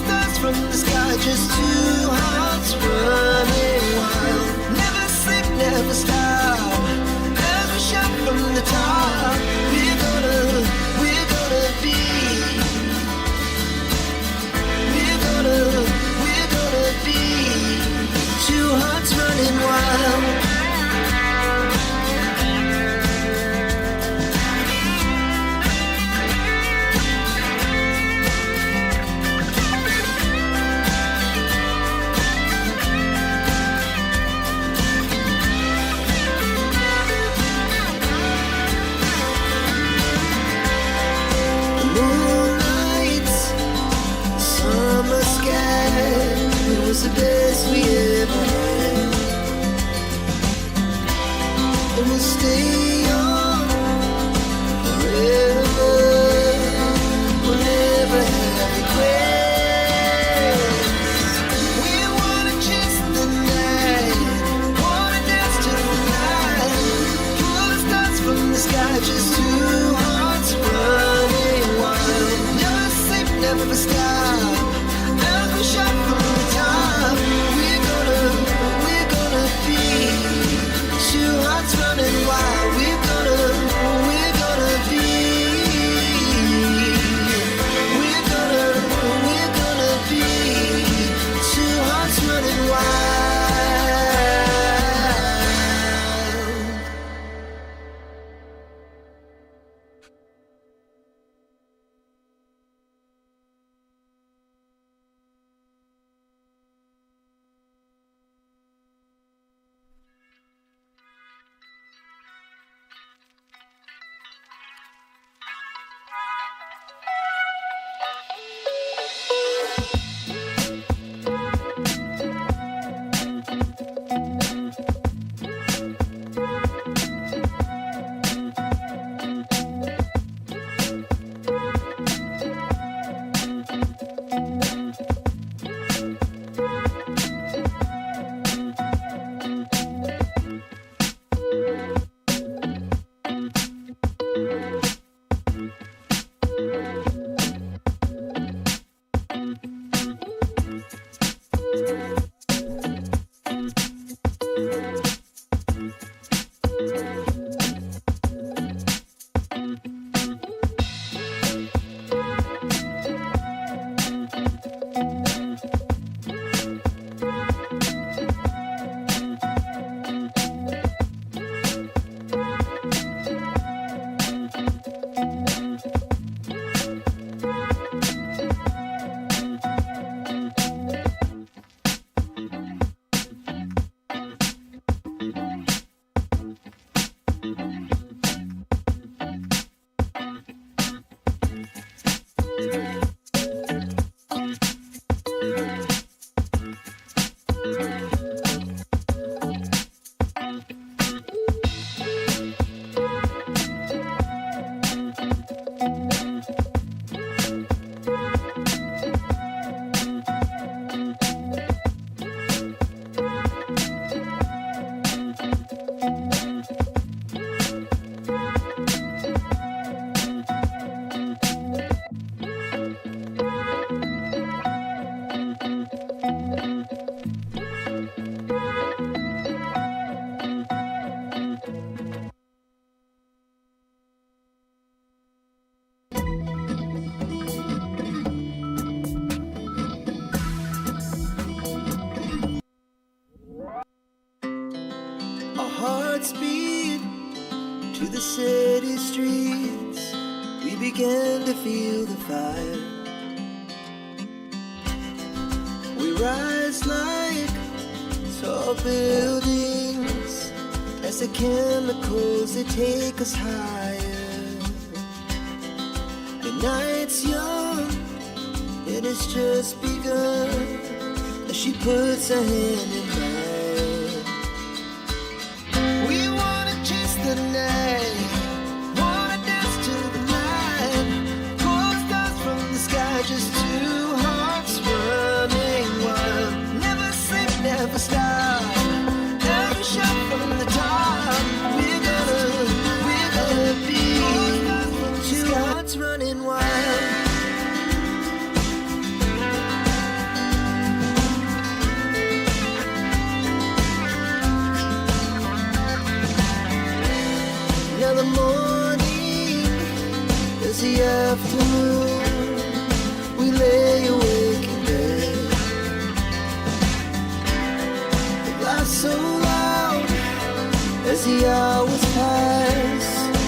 Stars just two hearts running wild. Never sleep, never stop, as we shout from the top. We're gonna be. We're gonna be two hearts running wild. The best we ever had, and we'll stay on forever. We'll never have regrets. We wanna chase the night, wanna dance to the night, pull the stars from the sky, just two hearts running wild. Never sleep, never stop, as we shout from the top. We're gonna be two hearts running wild. We're gonna be. We're gonna be two hearts running wild. Speed to the city streets, we began to feel the fire. We rise like tall buildings as the chemicals, they take us higher. The night's young, it has just begun, as she puts her hand in mine. The night, wanna dance to the night, pull stars from the sky, just two hearts running wild. Never sleep, never stop, every shot from the top. We're gonna be two hearts running wild. the hours pass,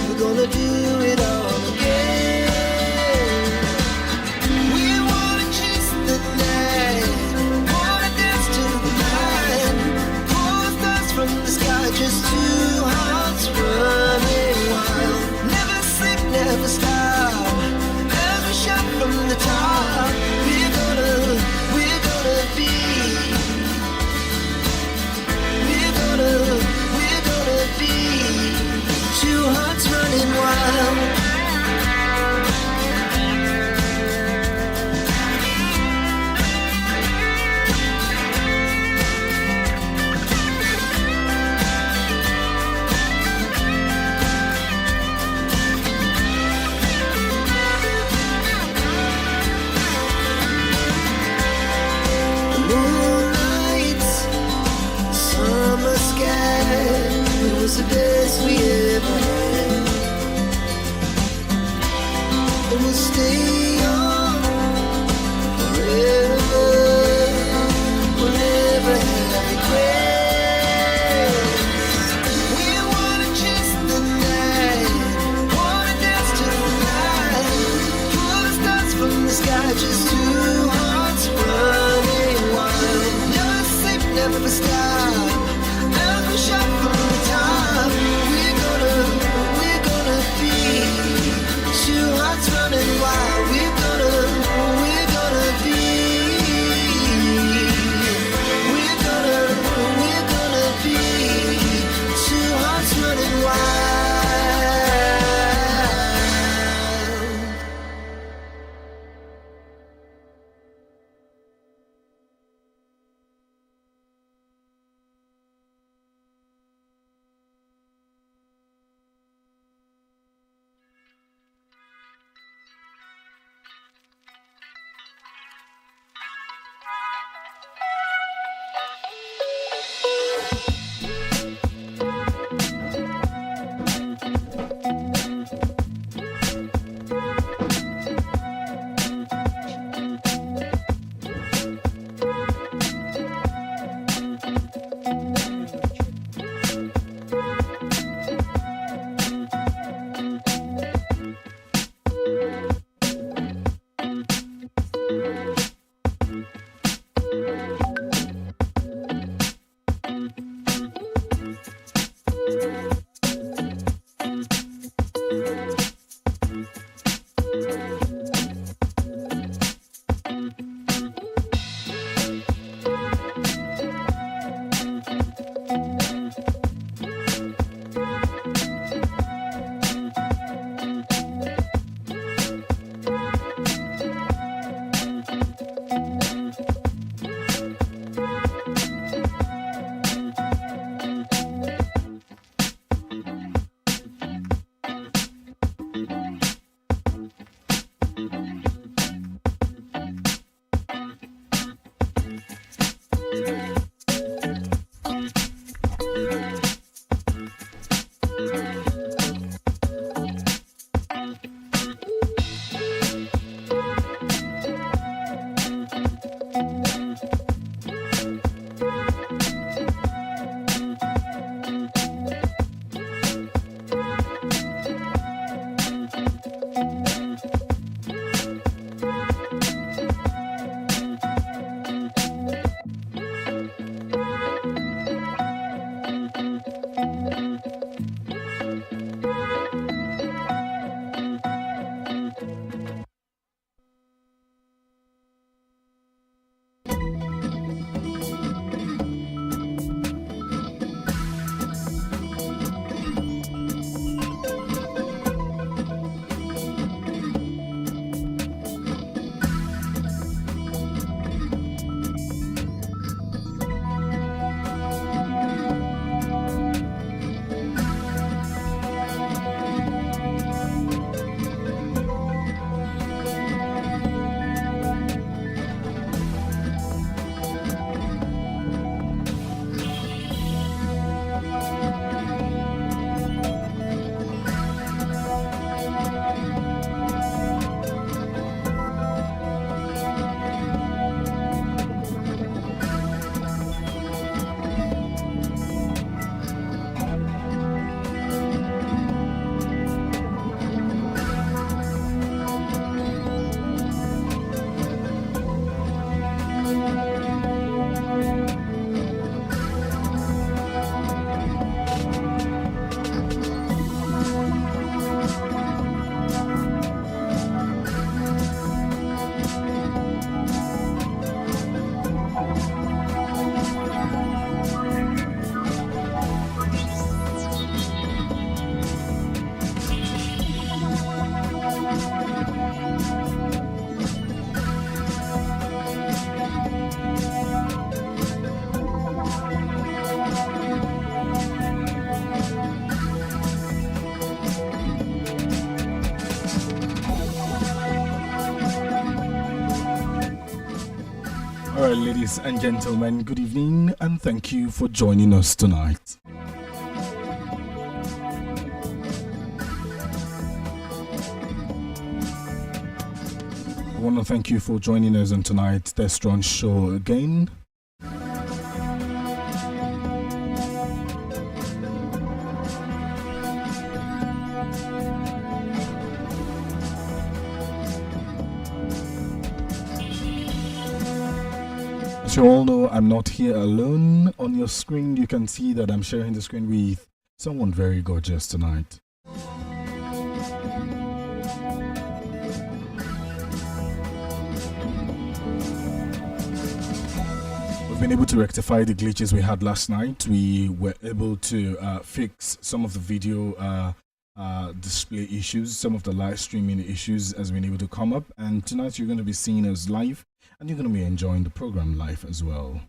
we're gonna do it all again. We wanna chase the night, wanna dance to the light, pull the stars from the sky, just two hearts running wild. Never sleep, never stop, as we shout from the top. We're gonna be. We're gonna be two hearts running wild. Moonlight, summer sky, it was the best we ever had. And we'll stay young forever, we'll never have regrets. We wanna chase the night, wanna dance to the light, pull the stars from the sky, just two hearts running wild. Never sleep, never stop, as we shout from the top. We're gonna be two hearts running wild. We're gonna be. We're gonna be two hearts running wild. Alright, ladies and gentlemen, good evening and thank you for joining us tonight. I want to thank you for joining us on tonight's Test Run show again. As you all know, I'm not here alone. On your screen, you can see that I'm sharing the screen with someone very gorgeous tonight. We've been able to rectify the glitches we had last night. We were able to fix some of the video display issues, some of the live streaming issues has been able to come up, and tonight you're going to be seeing us live and you're going to be enjoying the program live as well.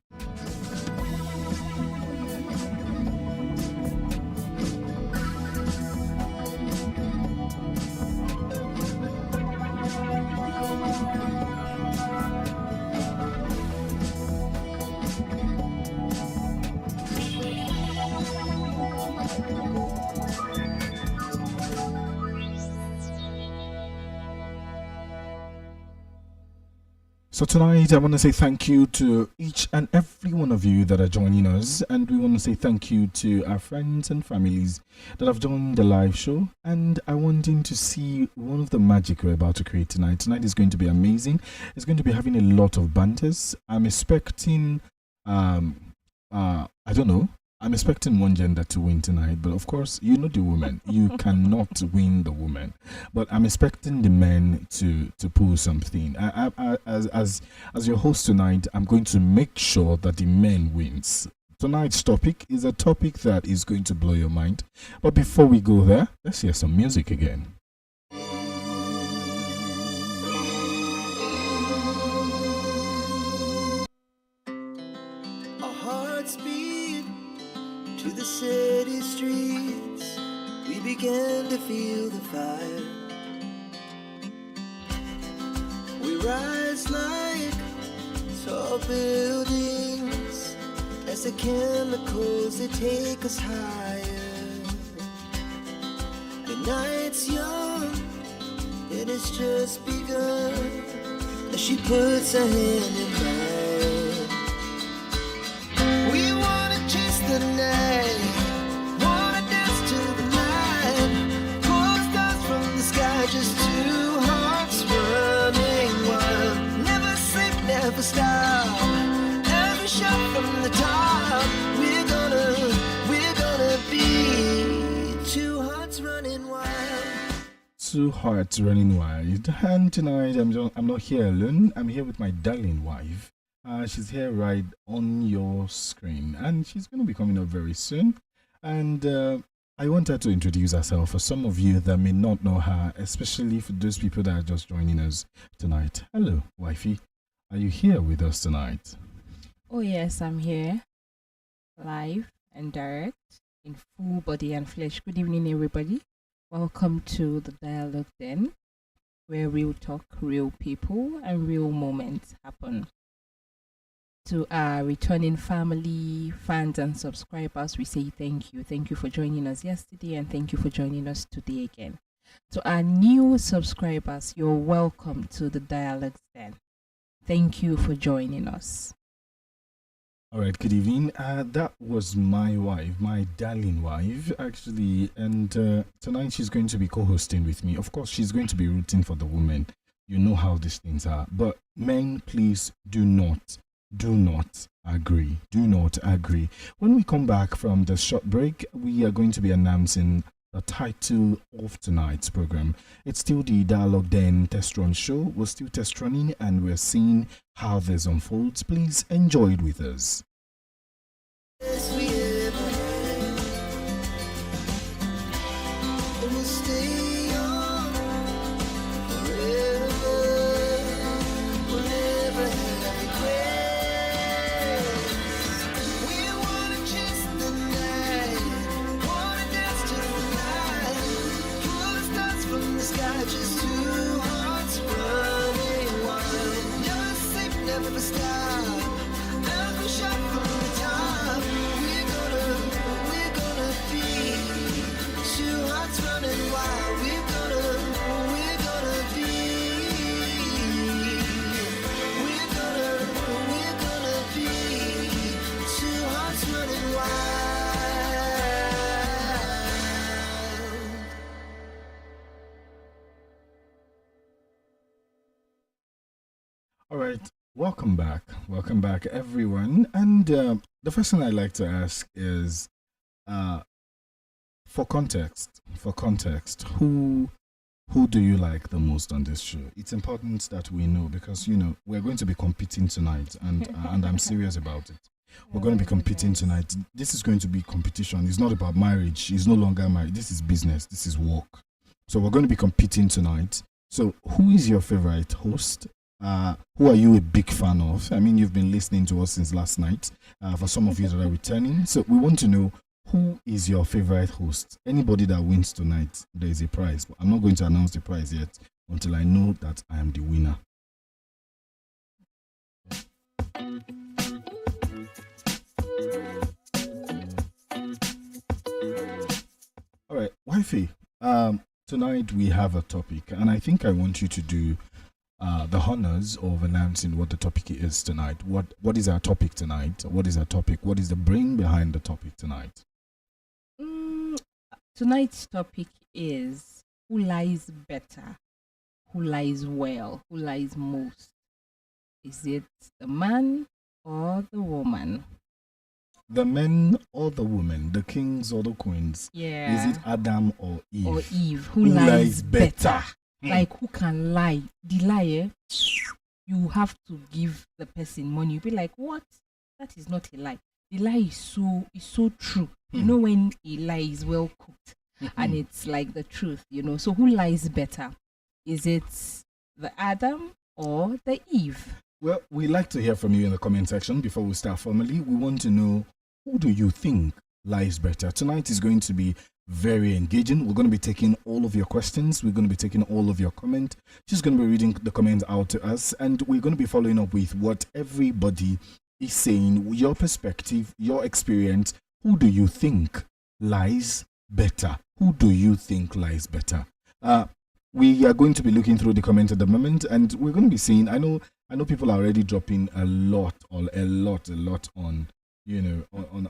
So tonight I want to say thank you to each and every one of you that are joining us, and we want to say thank you to our friends and families that have joined the live show, and I want them to see one of the magic we're about to create tonight. Tonight is going to be amazing. It's going to be having a lot of banters. I'm expecting I don't know, I'm expecting one gender to win tonight, but of course, you know the woman. You cannot win the woman. But I'm expecting the men to pull something. As your host tonight, I'm going to make sure that the men wins. Tonight's topic is a topic that is going to blow your mind. But before we go there, let's hear some music again. Our hearts beat to the city streets. We began to feel the fire. We rise like tall buildings as the chemicals, they take us higher. The night's young and it's just begun as she puts her hand in mine. We wanna chase the night, wanna dance to the night, pull stars from the sky, just two hearts running wild. Never sleep, never stop, every shot from the top. We're gonna be two hearts running wild. Two hearts running wild. And tonight I'm not here alone. I'm here with my darling wife. She's here right on your screen, and she's going to be coming up very soon. And I want her to introduce herself for some of you that may not know her, especially for those people that are just joining us tonight. Hello, wifey. Are you here with us tonight? Oh yes, I'm here, live and direct, in full body and flesh. Good evening, everybody. Welcome to the Dialogue Den, where real talk, real people, and real moments happen. To our returning family, fans, and subscribers, we say thank you. Thank you for joining us yesterday, and thank you for joining us today again. To our new subscribers, you're welcome to the Dialogue Den. Thank you for joining us. All right, good evening. That was my wife, my darling wife, actually. And tonight she's going to be co-hosting with me. Of course, she's going to be rooting for the women. You know how these things are. But men, please do not agree. Do not agree. When we come back from the short break, we are going to be announcing the title of tonight's program. It's still the Dialogue Den Test Run show. We're still test running and we're seeing how this unfolds. Please enjoy it with us. Yes, we ever had, and we'll stay on forever. We'll never have regrets. We wanna chase the night, wanna dance to the night, pull the stars from the sky, just two hearts running wild. Never sleep, never stop. Welcome back, everyone. And the first thing I'd like to ask is, for context, who do you like the most on this show? It's important that we know because we're going to be competing tonight, and I'm serious about it. We're going to be competing tonight. This is going to be competition. It's not about marriage. It's no longer marriage. This is business. This is work. So we're going to be competing tonight. So who is your favorite host? Who are you a big fan of? I mean, you've been listening to us since last night. For some of you that are returning, so we want to know, who is your favorite host? Anybody that wins tonight, there is a prize. But I'm not going to announce the prize yet until I know that I am the winner. All right, wifey. Tonight we have a topic, and I think I want you to do the honors of announcing what the topic is tonight. What is our topic tonight? What is our topic? What is the brain behind the topic tonight? Tonight's topic is, who lies better, who lies well, who lies most? Is it the man or the woman? The men or the women, the kings or the queens? Yeah. Is it Adam or Eve? Or Eve? Who lies better? Like, who can lie? The lie, you have to give the person money. You'll be like, what? That is not a lie. The lie is so true. You know when a lie is well cooked and it's like the truth, So who lies better? Is it the Adam or the Eve? Well, we like to hear from you in the comment section before we start formally. We want to know, who do you think lies better? Tonight is going to be very engaging. We're going to be taking all of your questions. We're going to be taking all of your comments. She's going to be reading the comments out to us, and we're going to be following up with what everybody is saying, your perspective, your experience. Who do you think lies better? Who do you think lies better? We are going to be looking through the comments at the moment, and we're going to be seeing, I know people are already dropping a lot on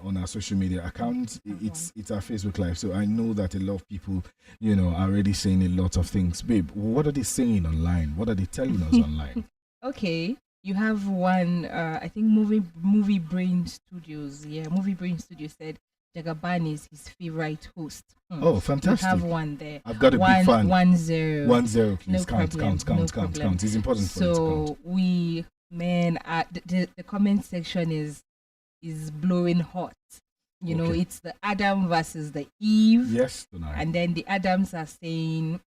on our social media accounts. It's our Facebook Live, so I know that a lot of people are already saying a lot of things. Babe, what are they saying online? What are they telling us online? Okay, you have one, I think Movie Brain Studios. Yeah, Movie Brain Studio said Jagaban is his favorite host. Oh, fantastic. You have one there. I've got a big fan. 1-0. 1-0, please. No Count. It's important for it to count. So we, the comment section is blowing hot. Okay. It's the Adam versus the Eve. Yes, tonight. And then the Adams are saying,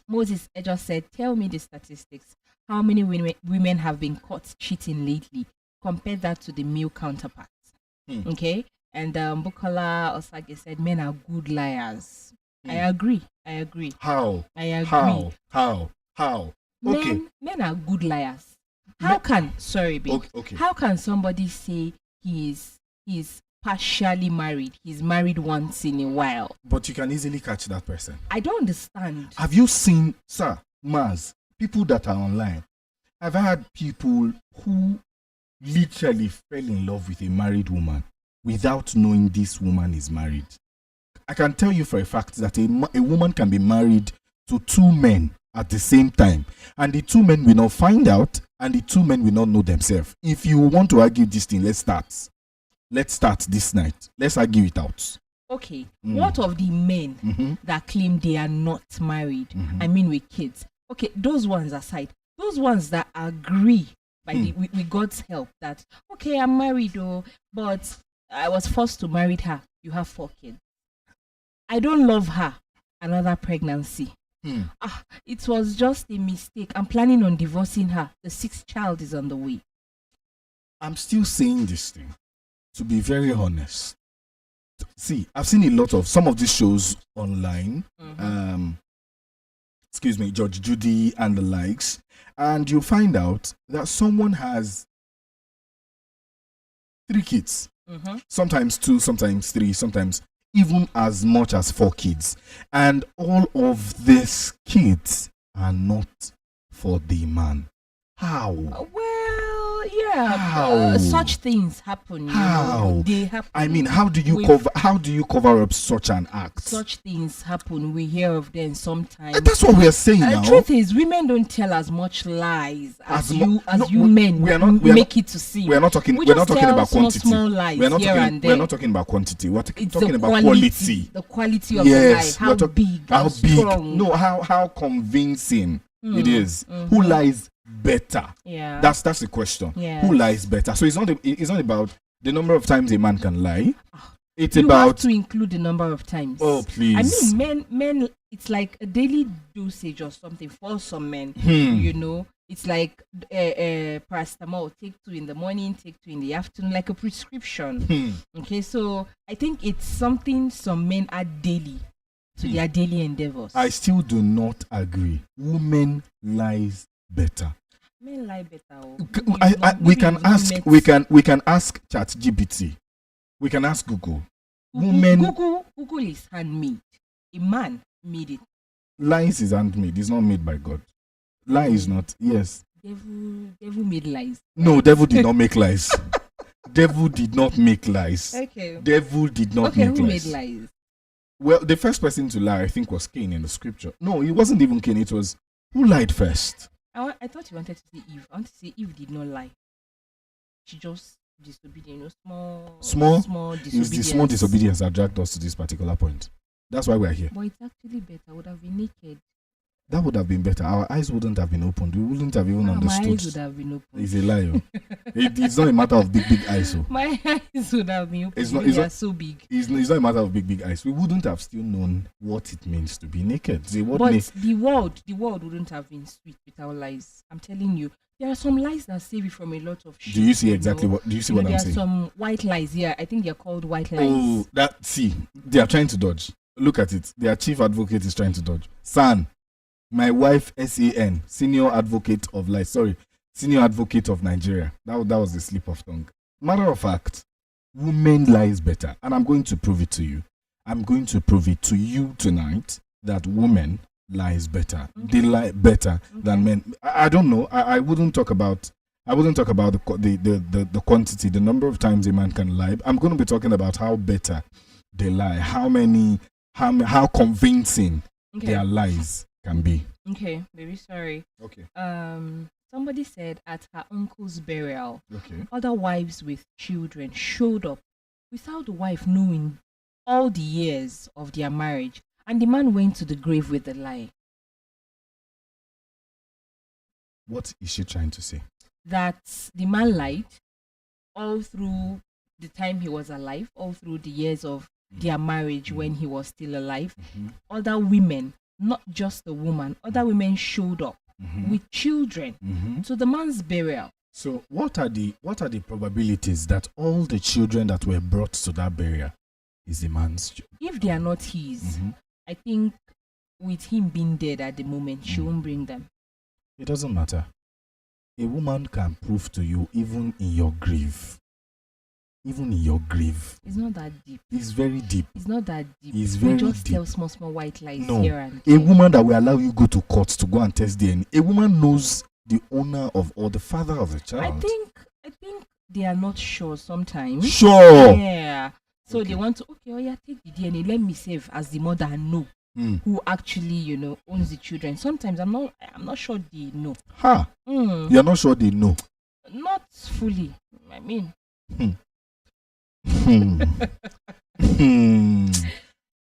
Moses just said, tell me the statistics. How many women have been caught cheating lately? Compare that to the male counterparts. Okay? And Bukola Osage said, men are good liars. I agree. How? I agree. How? Okay. Men are good liars. How can somebody say he's partially married? He's married once in a while. But you can easily catch that person. I don't understand. Have you seen, sir, Maz, people that are online? I've had people who literally fell in love with a married woman without knowing this woman is married. I can tell you for a fact that a woman can be married to two men at the same time, and the two men will not find out, and the two men will not know themselves. If you want to argue this thing, let's start this night. Let's argue it out. Okay, what of the men that claim they are not married? I mean, with kids. Okay, those ones aside, those ones that agree with God's help that, okay, I'm married though, but I was forced to marry her. You have 4 kids. I don't love her. Another pregnancy. It was just a mistake. I'm planning on divorcing her. The 6th child is on the way. I'm still saying this thing, to be very honest. See, I've seen a lot of some of these shows online. George Judy and the likes, and you find out that someone has 3 kids, sometimes 2, sometimes 3, sometimes even as much as 4 kids, and all of these kids are not for the man. How? Well, yeah, How? Such things happen. How? They happen. I mean, how do you cover up such an act? Such things happen. We hear of them sometimes. That's what we are saying now. The truth is, women don't tell as much lies as you men make it to seem. We're not talking about quantity. Small lies we're not talking about quantity. We're talking about quality. The quality of the lie. How big? How big? Strong. No, how convincing it is. Who lies better? Yeah. That's the question. Yes. Who lies better? So it's not about the number of times a man can lie. It's you about have to include the number of times. Oh, please. I mean, men. It's like a daily dosage or something for some men. You know, it's like paracetamol. Take 2 in the morning, take 2 in the afternoon, like a prescription. Okay, so I think it's something some men add daily to their daily endeavors. I still do not agree. Women lies better. Men lie better. We can ask ChatGPT. We can ask Google. Google is handmade. A man made it. Lies is handmade. It's not made by God. Lie is not. Yes. Devil made lies. No, devil did not make lies. Devil did not make lies. Okay. Devil did not make lies. Who made lies? Well, the first person to lie, I think, was Cain in the scripture. No, it wasn't even Cain. It was who lied first. I thought you wanted to say Eve. I want to say Eve did not lie. She just disobedient. Small disobedience. It was the small disobedience that dragged us to this particular point. That's why we are here. But it's actually better. I would have been naked. That would have been better. Our eyes wouldn't have been opened. We wouldn't have even understood. My eyes would have been opened. It's a lie. It's not a matter of big eyes. So. My eyes would have been opened. They are so big. It's not a matter of big eyes. We wouldn't have still known what it means to be naked. The world wouldn't have been sweet without lies. I'm telling you. There are some lies that save you from a lot of shit. Do you see exactly what? Do you see what I'm saying? There are some white lies here. I think they're called white lies. Oh, they are trying to dodge. Look at it. Their chief advocate is trying to dodge. San, my wife, SAN, senior advocate of lies. Sorry, senior advocate of Nigeria. That was the slip of tongue. Matter of fact, women lies better, and I'm going to prove it to you. I'm going to prove it to you tonight that women lies better. Okay. They lie better than men. I don't know. I wouldn't talk about the quantity, the number of times a man can lie. I'm going to be talking about how better they lie, how convincing their lies can be. Okay, baby, sorry. Okay. Somebody said at her uncle's burial, okay, other wives with children showed up without the wife knowing all the years of their marriage. And the man went to the grave with a lie. What is she trying to say? That the man lied all through the time he was alive, all through the years of their marriage when he was still alive. Other women, not just the woman, other women showed up with children to the man's burial. So what are the probabilities that all the children that were brought to that burial is the man's children? If they are not his, I think with him being dead at the moment, she won't bring them. It doesn't matter. A woman can prove to you even in your grave. Even in your grave. It's not that deep. It's very deep. It's not that deep. It's very just deep. Tell small white lies no. here and there. A woman that will allow you go to court to go and test DNA. A woman knows the owner of or the father of the child. I think they are not sure sometimes. Sure. Yeah. So they want to, take the DNA. Let me save as the mother and know who actually, owns the children. Sometimes I'm not sure they know. You're not sure they know? Not fully. I mean.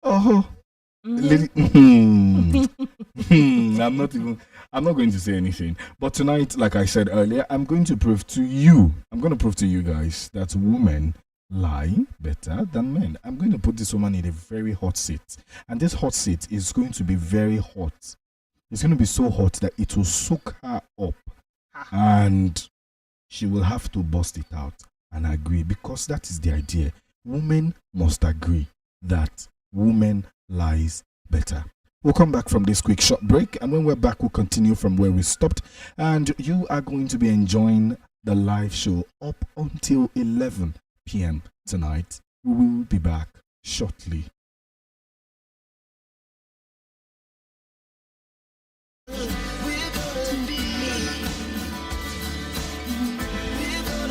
Oh. I'm not going to say anything. But tonight, like I said earlier, I'm going to prove to you guys that women lie better than men. I'm going to put this woman in a very hot seat. And this hot seat is going to be very hot. It's going to be so hot that it will soak her up. And she will have to bust it out and agree, because that is the idea. Women must agree that women lies better. We'll come back from this quick short break, and when we're back, we'll continue from where we stopped. And you are going to be enjoying the live show up until 11 p.m. tonight. We will be back shortly. We're gonna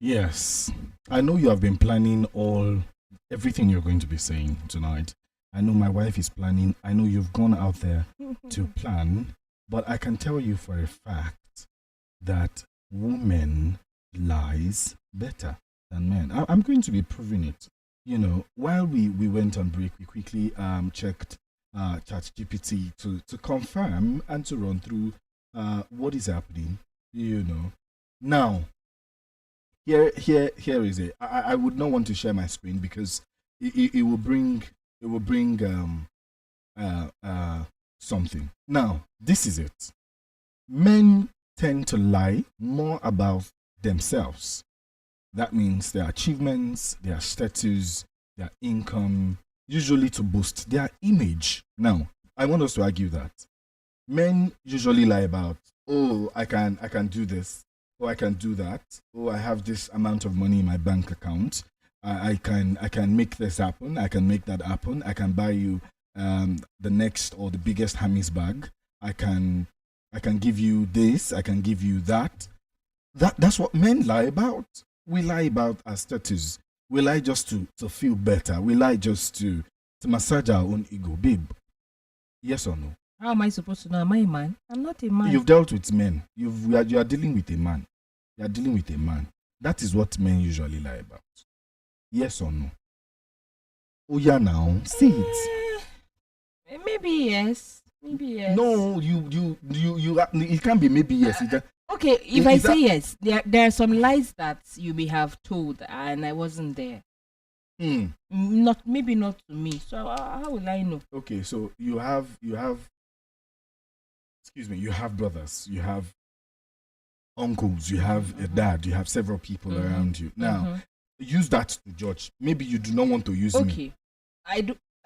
Yes. I know you have been planning everything you're going to be saying tonight. I know my wife is planning. I know you've gone out there to plan. But I can tell you for a fact that women lies better than men. I'm going to be proving it. You know, while we went on break, we quickly checked ChatGPT to confirm and to run through what is happening. You know, now here is it. I would not want to share my screen because it will bring something. Now this is it. Men tend to lie more about themselves. That means their achievements, their status, their income, usually to boost their image. Now, I want us to argue that men usually lie about, oh, I can do this, or I can do that, or I have this amount of money in my bank account. I can make this happen. I can make that happen. I can buy you the next or the biggest Hermes bag. I can give you this. I can give you that. That's what men lie about. We lie about our status. We lie just to feel better. We lie just to massage our own ego. Babe, yes or no? How am I supposed to know? Am I a man? I'm not a man. You've dealt with men. You are dealing with a man. You are dealing with a man. That is what men usually lie about. Yes or no? Oh yeah, now say it. Maybe yes. Maybe yes. No, you. It can't be maybe yes. Okay, if I say yes, there are some lies that you may have told and I wasn't there. Maybe not to me. So how will I know? Okay, so you have excuse me, you have brothers, you have uncles, you have a dad, you have several people around you. Now, use that to judge. Maybe you do not want to use me. Okay, I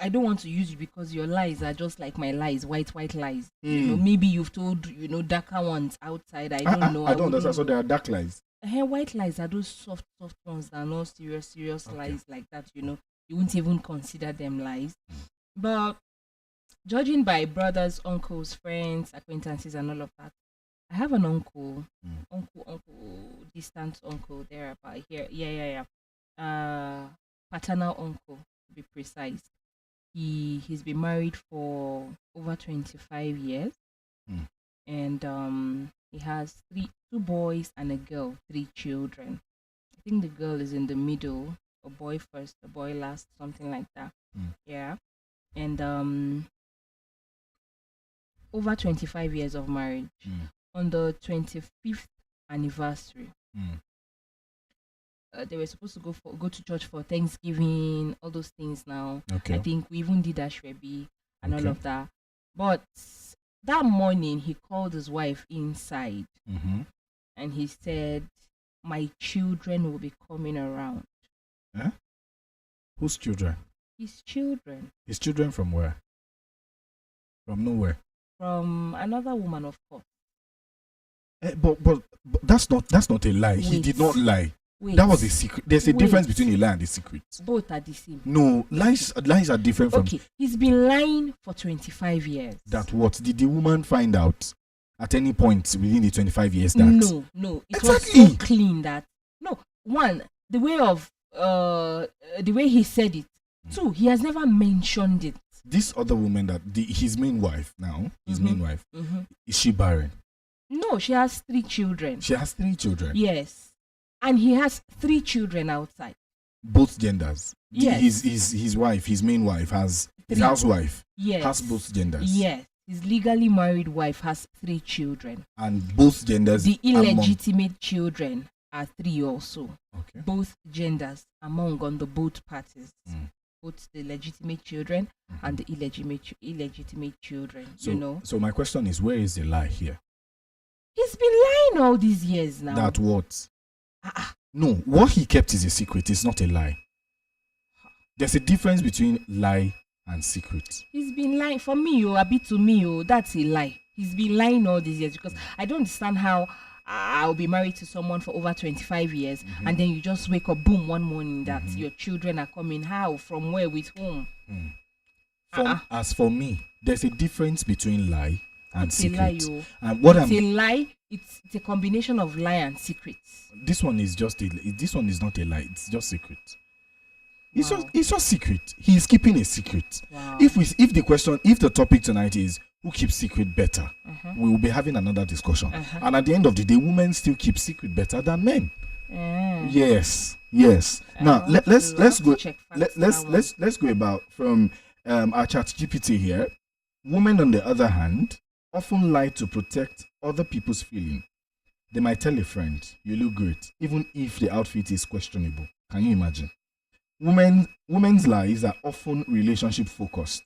don't want to use you because your lies are just like my lies, white lies. You know, maybe you've told darker ones outside. I don't know. I don't. That's so there are dark lies. White lies are those soft ones that are not serious lies like that. You wouldn't even consider them lies. But judging by brothers, uncles, friends, acquaintances, and all of that, I have an uncle, distant uncle there about here. Yeah. Paternal uncle, to be precise. He's been married for over 25 years, and he has two boys and a girl, 3 children. I think the girl is in the middle, a boy first, a boy last, something like that. Yeah, and over 25 years of marriage. On the 25th anniversary, they were supposed to go to church for Thanksgiving, all those things now. Okay. I think we even did Ashwebi and all of that. But that morning, he called his wife inside and he said, my children will be coming around. Huh? Whose children? His children. His children from where? From nowhere? From another woman, of course. But that's not a lie. Wait. He did not lie. Wait. That was a secret. There's a difference between a lie and a secret. Both are the same. No, lies are different from... Okay, he's been lying for 25 years. That what? Did the woman find out at any point within the 25 years that... No. It exactly. Was so clean that... No, one, the way he said it. 2, he has never mentioned it. This other woman his main wife now, main wife, is she barren? No, she has 3 children. She has 3 children? Yes. And he has 3 children outside. Both genders? Yes. His wife, his main wife, his housewife, has both genders? Yes. His legally married wife has 3 children. And both genders? The illegitimate children are 3 also. Okay. Both genders on the both parties. Both the legitimate children and the illegitimate children, So my question is, where is the lie here? He's been lying all these years now. That what? No, what he kept is a secret. It's not a lie. There's a difference between lie and secret. He's been lying. For me, a bit to me, that's a lie. He's been lying all these years because I don't understand how I'll be married to someone for over 25 years and then you just wake up, boom, one morning that your children are coming. How? From where? With whom? As for me, there's a difference between lie and It's a lie, secret. yo. And what It's a lie. It's a combination of lie and secrets. this one is just this one is not a lie. It's just secret. It's Wow. just secret. He's keeping a secret. Wow. If the topic tonight is who keeps secret better, we will be having another discussion. And at the end of the day, women still keep secret better than men. Yes. Now let's go. Let's go about from our chat GPT here. Women, on the other hand, often lie to protect other people's feeling. They might tell a friend, "You look great," even if the outfit is questionable. Can you imagine? Women's lies are often relationship focused,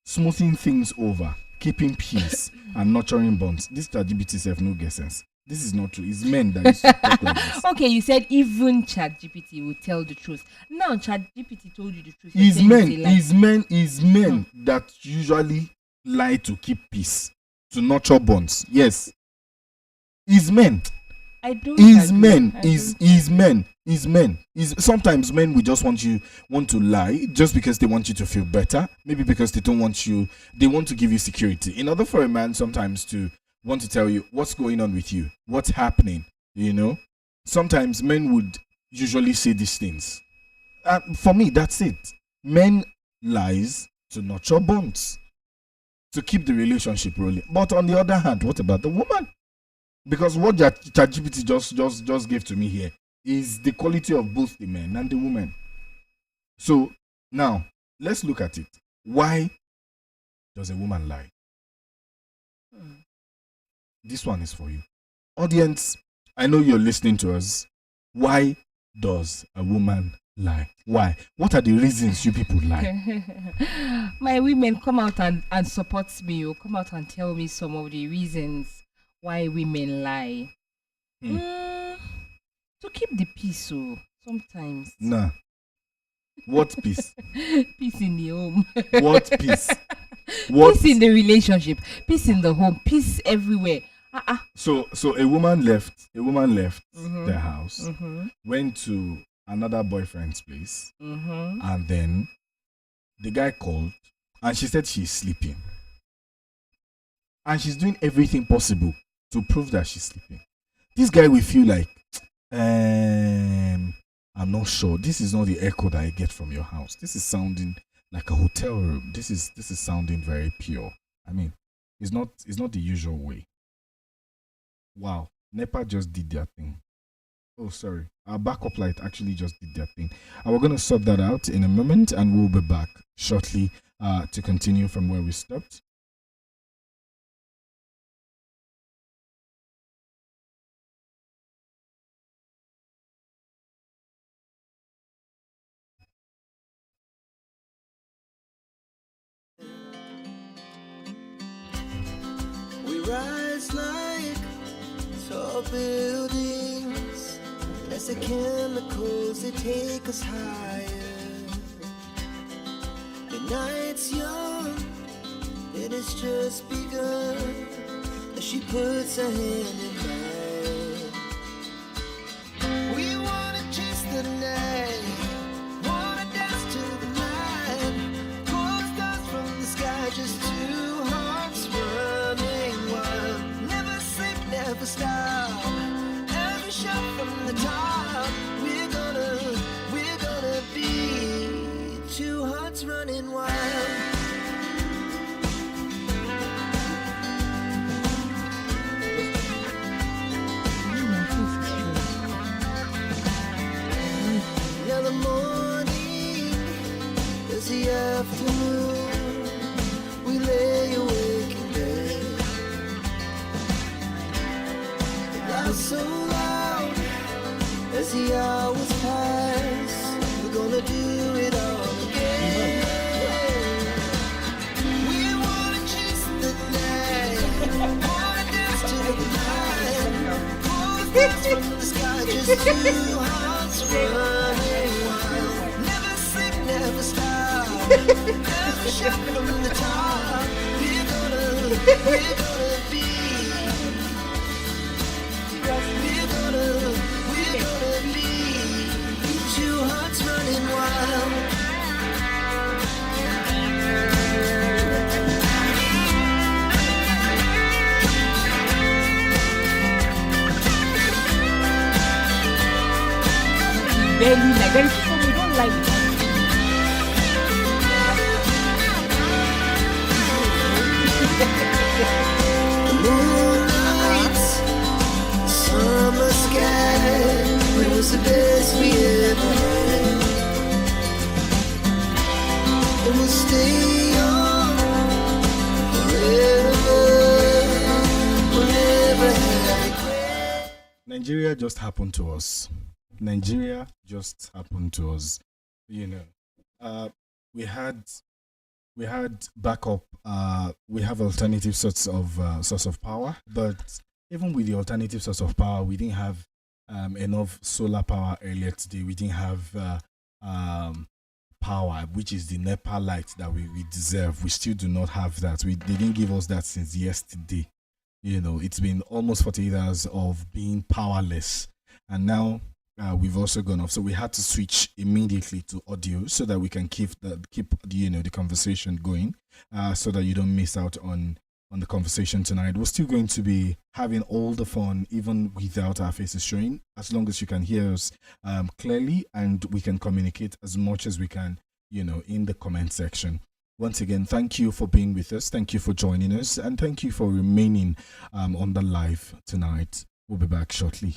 smoothing things over, keeping peace, and nurturing bonds. This ChatGPT have no guess sense. This is not true. It's men that used to talk like this. Okay, you said even ChatGPT will tell the truth. Now ChatGPT told you the truth. You're It's saying it's a lie. men that usually lie to keep peace, to nurture bonds. Yes. Is men. I don't. Is agree. men. I Is don't agree. men. Is men. Is sometimes men will just want to lie just because they want you to feel better. Maybe because they don't want you. They want to give you security. In order for a man sometimes to want to tell you what's going on with you, what's happening. You know. Sometimes men would usually say these things. For me, that's it. Men lies to nurture bonds, to keep the relationship rolling. But on the other hand, what about the woman? Because what ChatGPT just gave to me here is the quality of both the men and the women. So now let's look at it. Why does a woman lie? This one is for you. Audience, I know you're listening to us. Why does a woman lie? Why? What are the reasons you people lie? My women, come out and support me. Or come out and tell me some of the reasons why women lie. To keep the peace, so sometimes. Nah. What peace? Peace in the home. What peace? What? Peace in the relationship. Peace in the home. Peace everywhere. So a woman left their house, went to another boyfriend's place, and then the guy called and she said she's sleeping. And she's doing everything possible to prove that she's sleeping. This guy will feel like, I'm not sure. This is not the echo that I get from your house. This is sounding like a hotel room. This is sounding very pure. I mean, it's not the usual way. Wow, NEPA just did their thing. Oh, sorry. Our backup light actually just did their thing. And we're going to sort that out in a moment, and we'll be back shortly to continue from where we stopped. We rise like tall buildings. As the chemicals, they take us higher. The night's young, and it's just begun. As she puts her hand in mine. We wanna chase the night, wanna dance to the night. Pull stars from the sky, just two hearts running wild. Never sleep, never stop. Every shot from the top. We're gonna be two hearts running wild. Now the morning is the afternoon. We lay awake in bed. The loud's so loud as the hours pass. We're gonna do it all again. We wanna chase the night, wanna dance to the night. Pull the stars from the sky, just two hearts running wild. Never sleep, never stop. Every shot from the top. We're gonna be. We're gonna be two hearts running wild. barely like. There is people who don't like it. Moonlight, summer sky, it was the best we ever had. And we'll stay on forever, whenever I Nigeria just happened to us. Nigeria just happened to us. You know, we had backup. We have alternative sorts of power, but even with the alternative source of power, we didn't have enough solar power earlier today. We didn't have power, which is the NEPA light that we deserve. We still do not have that. They didn't give us that since yesterday. You know, it's been almost 48 hours of being powerless, and now we've also gone off. So we had to switch immediately to audio so that we can keep the conversation going, so that you don't miss out on the conversation tonight. We're still going to be having all the fun, even without our faces showing, as long as you can hear us clearly and we can communicate as much as we can, in the comment section. Once again, thank you for being with us. Thank you for joining us. And thank you for remaining on the live tonight. We'll be back shortly.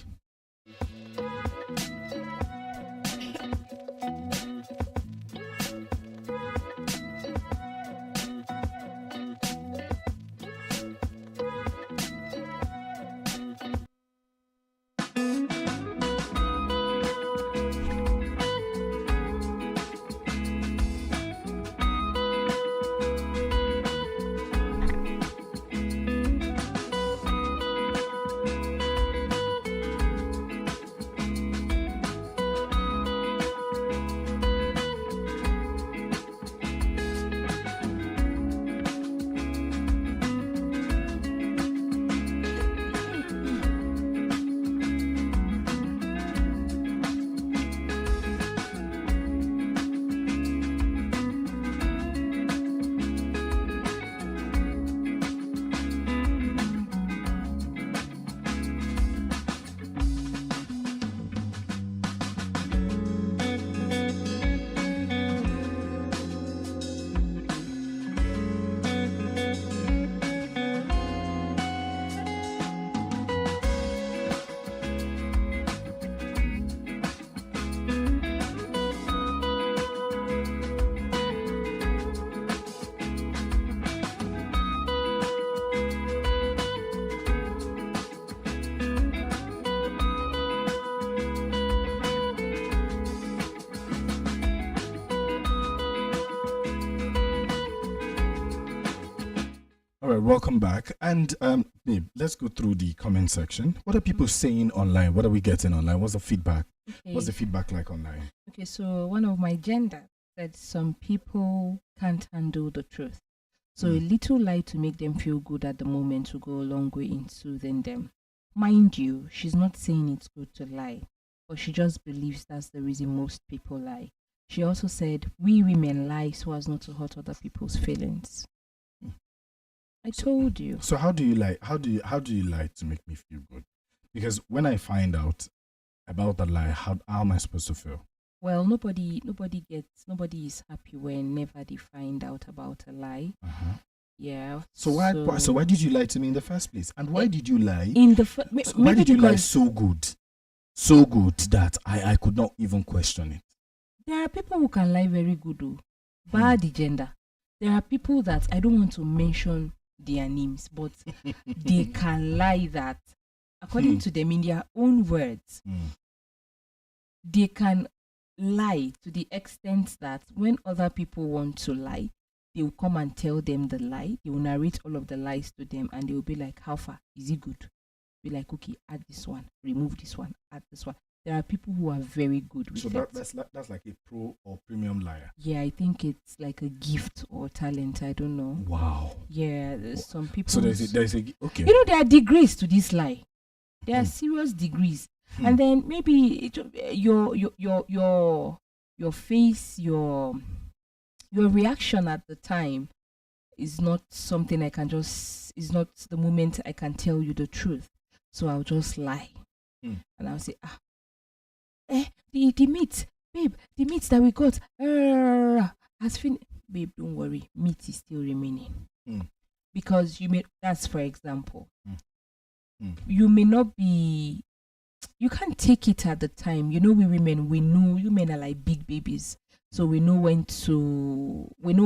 Welcome back, and babe, let's go through the comment section. What are people saying online? What are we getting online? What's the feedback? Okay. What's the feedback like online? Okay, so one of my gender said some people can't handle the truth, so a little lie to make them feel good at the moment will go a long way in soothing them. Mind you, she's not saying it's good to lie, but she just believes that's the reason most people lie. She also said we women lie so as not to hurt other people's feelings. I told you. So how do you lie? How do you lie to make me feel good? Because when I find out about the lie, how am I supposed to feel? Well, nobody is happy whenever they find out about a lie. Yeah. So why did you lie to me in the first place? And why did you lie? Why did you lie so good that I could not even question it? There are people who can lie very good, though. Bad gender. There are people that I don't want to mention their names, but they can lie that, according to them, in their own words, they can lie to the extent that when other people want to lie, they will come and tell them the lie. They will narrate all of the lies to them, and they will be like, how far? Is it good? Be like, okay, add this one, remove this one, add this one. There are people who are very good with it. So that's like a pro or premium liar. Yeah, I think it's like a gift or talent. I don't know. Wow. Yeah, some people. So there's a okay. There are degrees to this lie. There are serious degrees, and then maybe your face, your reaction at the time is not something I can just. Is not the moment I can tell you the truth. So I'll just lie, and I'll say the meat, babe, the meat that we got has finished. Babe, don't worry, meat is still remaining. Because that's for example. You may not be, you can't take it at the time. We women, we know you men are like big babies. So we know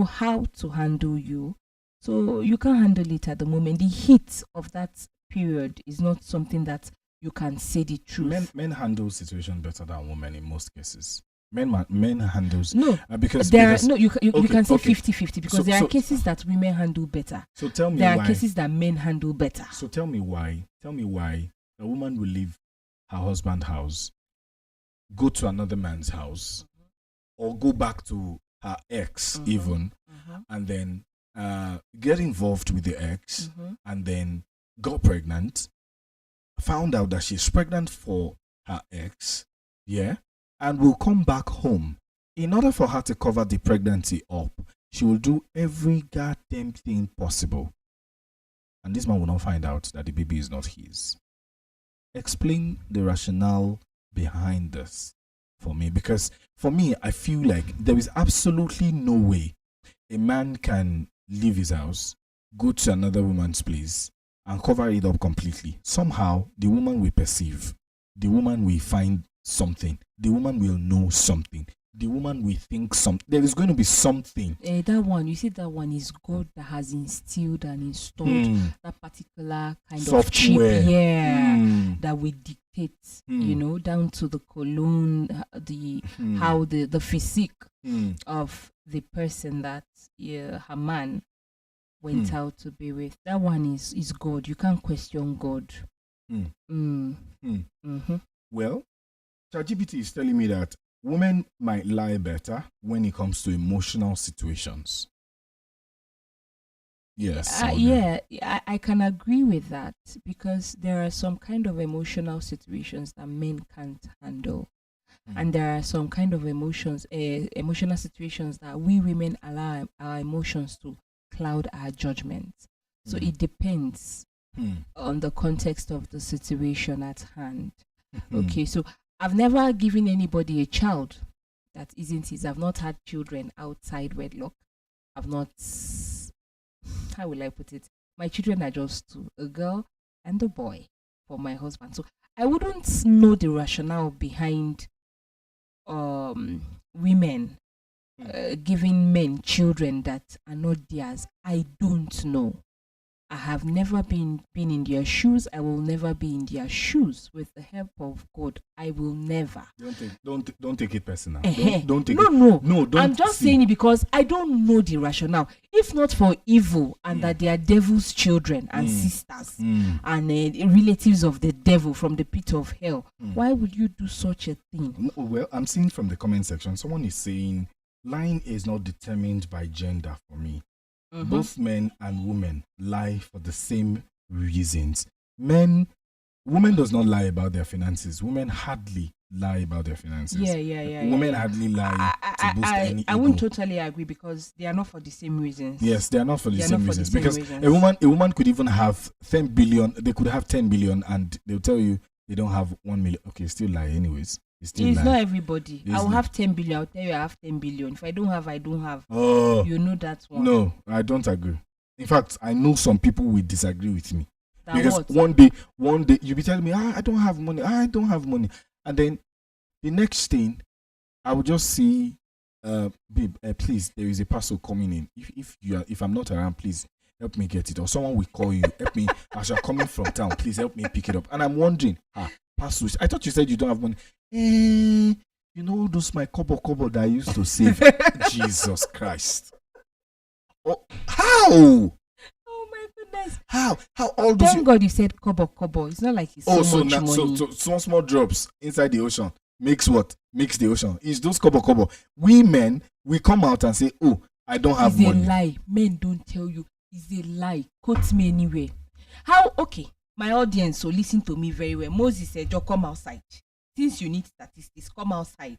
how to handle you. So you can't handle it at the moment. The heat of that period is not something that you can say the truth. Men handle situation better than women in most cases. Men handles because you can say 50-50 because there are cases that women handle better. So tell me there why. are cases that men handle better. So tell me why a woman will leave her husband's house, go to another man's house, or go back to her ex even, and then get involved with the ex, and then got pregnant, found out that she's pregnant for her ex, and will come back home. In order for her to cover the pregnancy up, she will do every goddamn thing possible. And this man will not find out that the baby is not his. Explain the rationale behind this for me. Because for me, I feel like there is absolutely no way a man can leave his house, go to another woman's place, and cover it up completely. Somehow, the woman will perceive. The woman will find something. The woman will know something. The woman will think something. There is going to be something. That one is God that has instilled and installed that particular kind software. Of chip, that we dictate, down to the cologne, how the physique of the person that her man went out to be with. That one is God. You can't question God. Well, ChatGPT is telling me that women might lie better when it comes to emotional situations. Yes. I can agree with that because there are some kind of emotional situations that men can't handle. And there are some kind of emotional situations that we women allow our emotions to cloud our judgment. So it depends on the context of the situation at hand. Okay, so I've never given anybody a child that isn't his. I've not had children outside wedlock. I've not, how will I put it? My children are just two, a girl and a boy for my husband. So I wouldn't know the rationale behind women giving men children that are not theirs. I don't know. I have never been in their shoes. I will never be in their shoes. With the help of God, I will never. Don't take it personal. Don't take it. No. Don't. I'm just saying it because I don't know the rationale. If not for evil and that they are devil's children and sisters and relatives of the devil from the pit of hell, why would you do such a thing? Well, I'm seeing from the comment section, someone is saying lying is not determined by gender for me. Both men and women lie for the same reasons. Women does not lie about their finances. Women hardly lie about their finances. Women hardly lie to boost any ego. I wouldn't totally agree because they are not for the same reasons. Yes, they are not for the same reasons. Because a woman could even have 10 billion. They could have 10 billion and they'll tell you they don't have 1 million. Okay, still lie anyways. It's not everybody. I will have 10 billion. I'll tell you I have 10 billion. If I don't have, I don't have. Oh, you know that one. No, I don't agree. In fact, I know some people will disagree with me. That because what? one day you'll be telling me, I don't have money. I don't have money. And then the next thing, I will just see, babe, please, there is a parcel coming in. If I'm not around, please help me get it. Or someone will call you, help me. As you're coming from town, please help me pick it up. And I'm wondering, parcels. I thought you said you don't have money. You know those my kobo that I used to save. Jesus Christ. Oh, how? Oh my goodness. How all those? Thank God you said kobo. It's not like it's so much money. So small drops inside the ocean makes what? Makes the ocean. It's those kobo. We men, we come out and say, oh, I don't have money. It's a lie. Men don't tell you. It's a lie. Quote me anyway. How? Okay. My audience, so listen to me very well. Moses said, "Just come outside. Since you need statistics, come outside."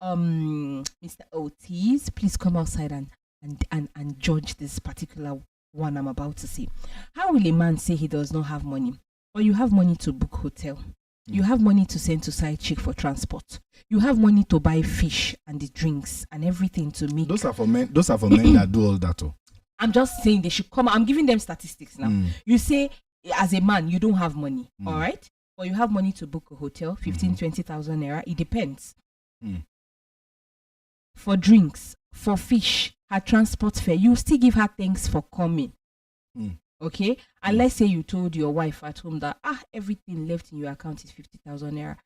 Mr. Otis, please come outside and judge this particular one I'm about to say. How will a man say he does not have money, or you have money to book hotel? You have money to send to side chick for transport. You have money to buy fish and the drinks and everything to make. Those are for men. Those are for men that do all that. Oh. I'm just saying they should come. I'm giving them statistics now. You say as a man you don't have money, all right? But you have money to book a hotel, 20,000 naira. It depends. For drinks, for fish, her transport fare, you still give her thanks for coming. Okay? And let's say you told your wife at home that everything left in your account is 50,000 naira.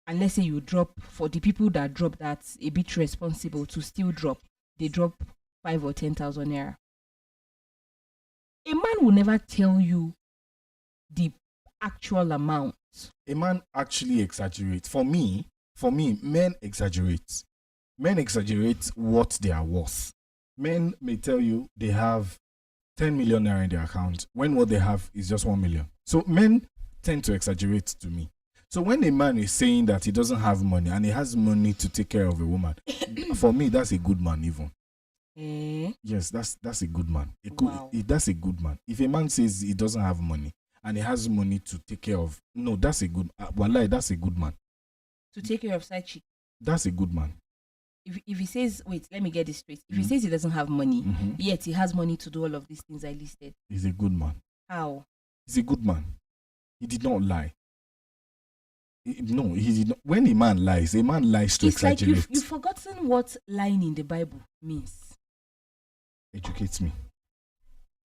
And let's say you drop, for the people that drop, that's a bit responsible to still drop. They drop 5 or 10,000 naira. A man will never tell you the actual amount. A man actually exaggerates. For me, men exaggerate. Men exaggerate what they are worth. Men may tell you they have 10 million naira in their account when what they have is just 1 million. So men tend to exaggerate to me. So when a man is saying that he doesn't have money and he has money to take care of a woman, for me, that's a good man even. Yes, that's a good man. That's a good man. If a man says he doesn't have money and he has money to take care of, no, that's a good. Wallahi, that's a good man. To take care of side chick. That's a good man. If he says, wait, let me get this straight. If he says he doesn't have money, yet he has money to do all of these things I listed, he's a good man. How? He's a good man. He did not lie. No, he did not. When a man lies to exaggerate. Like you've forgotten what lying in the Bible means. Educates me.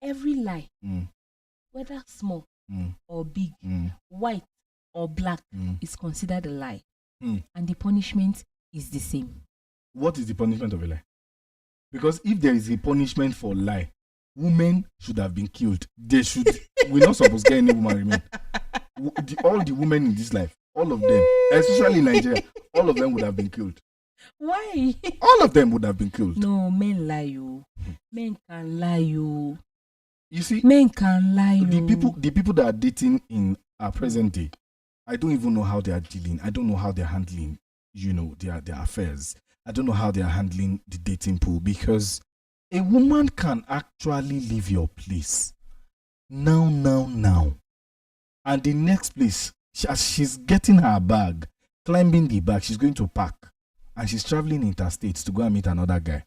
Every lie, whether small or big, white or black, is considered a lie. And the punishment is the same. What is the punishment of a lie? Because if there is a punishment for lie, women should have been killed. We're not supposed to get any woman remain. All the women in this life, all of them, especially in Nigeria, all of them would have been killed. Why? All of them would have been killed. No, men lie you. Men can lie you. You see, men can lie you. The people that are dating in our present day, I don't even know how they are dealing. I don't know how they're handling, their affairs. I don't know how they are handling the dating pool, because a woman can actually leave your place now. And the next place, as she's getting her bag, climbing the bag, she's going to park. And she's traveling interstate to go and meet another guy.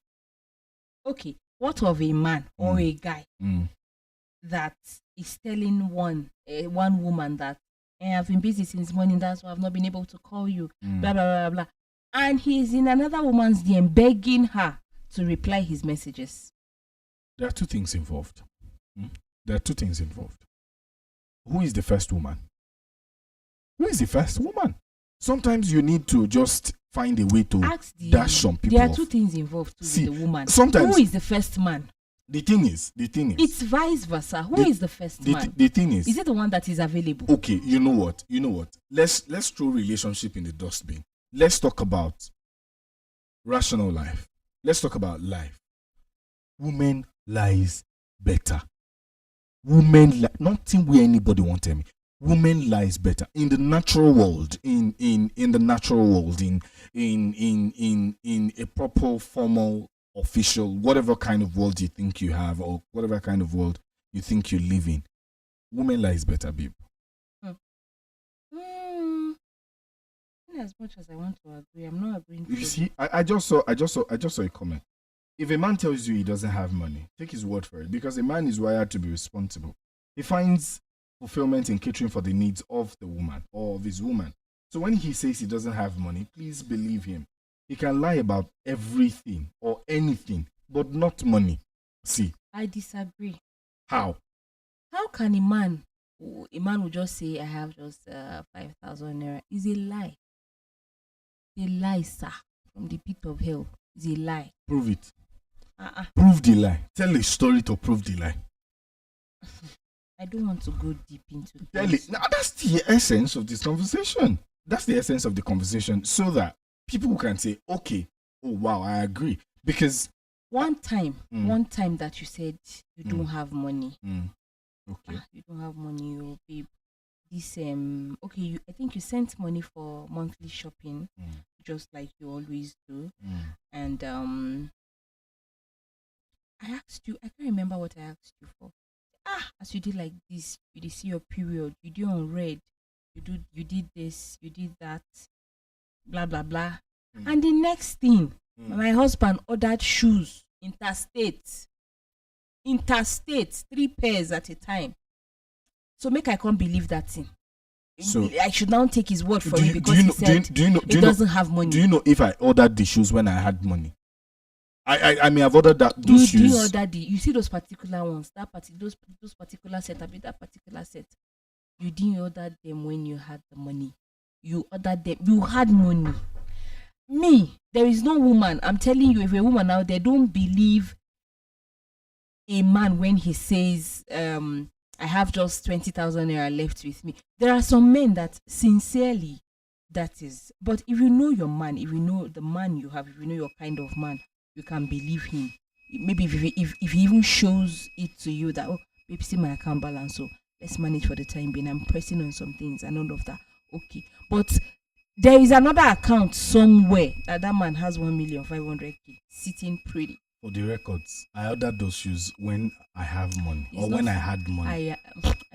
Okay. What of a man or a guy that is telling one woman that I've been busy since morning, that's why I've not been able to call you, blah, blah, blah, blah. And he's in another woman's DM begging her to reply his messages. There are two things involved. Who is the first woman? Sometimes you need to just find a way to dash some people. There are two things involved with the woman. Sometimes, who is the first man? The thing is. It's vice versa. Who is the first man? The thing is it the one that is available? Okay, you know what? Let's throw relationship in the dustbin. Let's talk about rational life. Let's talk about life. Women lies better. Nothing where anybody won't tell me. Women lies better in the natural world, in the natural world, in a proper, formal, official, whatever kind of world you think you have, or whatever kind of world you think you live in. Women lies better, babe. As much as I want to agree, I'm not agreeing. You see, I just saw a comment. If a man tells you he doesn't have money, take his word for it, because a man is wired to be responsible. He finds fulfillment in catering for the needs of the woman or of his woman. So when he says he doesn't have money, please believe him. He can lie about everything or anything, but not money. See, I disagree. How can a man will just say I have just 5,000 naira? Is a lie. A lie, sir, from the pit of hell. Is a lie. Prove it. Prove the lie. Tell a story to prove the lie. I don't want to go deep into Tell it. Now, that's the essence of this conversation. That's the essence of the conversation, so that people can say, okay, oh wow, I agree. Because one time that you said you don't have money. Okay. You don't have money, oh babe. This okay, I think you sent money for monthly shopping, just like you always do. And I asked you, I can't remember what I asked you for. As you did like this, you did see your period, you do on red. you did this, you did that, blah blah blah. And the next thing, my husband ordered shoes interstate, 3 pairs at a time. So make I can't believe that thing. So I should now take his word for it because he said he doesn't have money. Do you know if I ordered the shoes when I had money? I may have ordered those shoes. You order you see those particular ones, those particular set, that particular set. You didn't order them when you had the money. You ordered them. You had money. Me, there is no woman. I'm telling you, if a woman out there don't believe a man when he says, I have just 20,000 naira left with me. There are some men that sincerely, that is. But if you know your man, if you know the man you have, if you know your kind of man, you can believe him. Maybe if he even shows it to you that, oh, baby, see my account balance, so let's manage for the time being. I'm pressing on some things and all of that. Okay. But there is another account somewhere that man has 1,500,000 sitting pretty. For the records, I ordered those shoes when I have money when I had money. I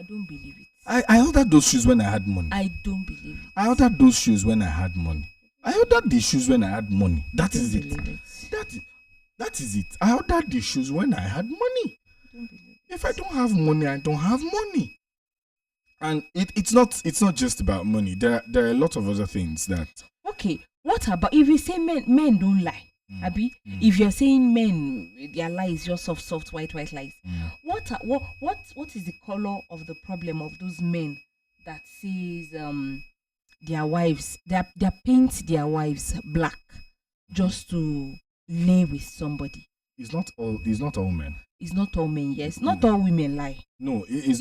don't believe it. I ordered those shoes when I had money. I don't believe it. I ordered those shoes when I had money. I ordered the shoes when I had money. That is it. That is it. I ordered the shoes when I had money. If I don't have money, I don't have money. And it's not just about money. There are a lot of other things that. Okay, what about if you say men don't lie? Abi, if you're saying men, their lies just soft white lies. What is the color of the problem of those men that says their wives they paint their wives black just to lay with somebody? It's not all men. It's not all men. Yes, not all women lie. No, it's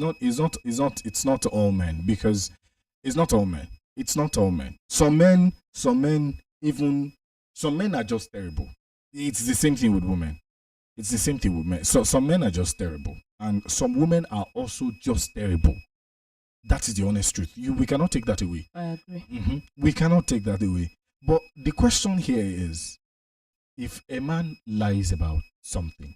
not all men, because it's not all men. It's not all men. Some men are just terrible. It's the same thing with women. It's the same thing with men. So some men are just terrible, and some women are also just terrible. That is the honest truth. We cannot take that away. I agree. We cannot take that away. But the question here is, if a man lies about something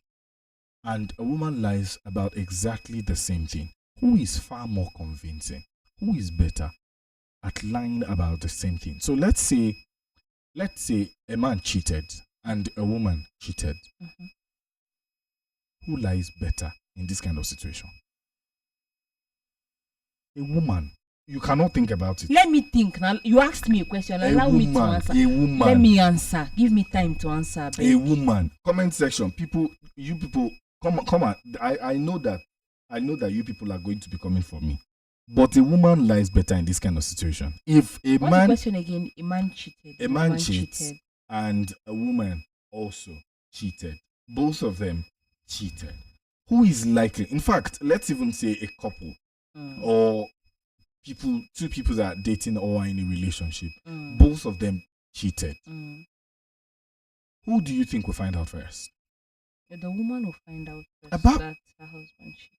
and a woman lies about exactly the same thing, who is far more convincing? Who is better at lying about the same thing? So let's say a man cheated and a woman cheated. Who lies better in this kind of situation? A woman. You cannot think about it. Let me think. Now, you asked me a question. Allow me to answer. A woman. Let me answer. Give me time to answer. Baby. A woman. Comment section. You people, come on. I know that you people are going to be coming for me. But a woman lies better in this kind of situation. If a What's man, the question again? A man cheated. A man cheats, and a woman also cheated. Both of them cheated. Who is likely? In fact, let's even say a couple or two people that are dating or are in a relationship. Both of them cheated. Who do you think will find out first? The woman will find out first about that her husband cheated.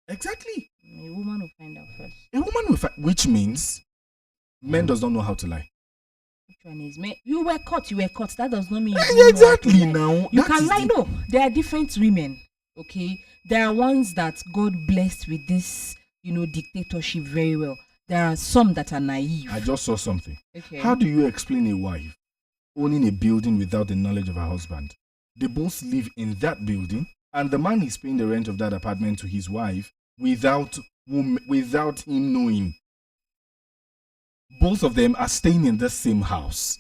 Exactly. A woman will find out first. A woman will which means men does not know how to lie. Which one is men? You were caught. That does not mean exactly now. You can lie. No, there are different women. Okay, there are ones that God blessed with this, dictatorship very well. There are some that are naive. I just saw something. Okay. How do you explain a wife owning a building without the knowledge of her husband? They both live in that building, and the man is paying the rent of that apartment to his wife without him knowing. Both of them are staying in the same house,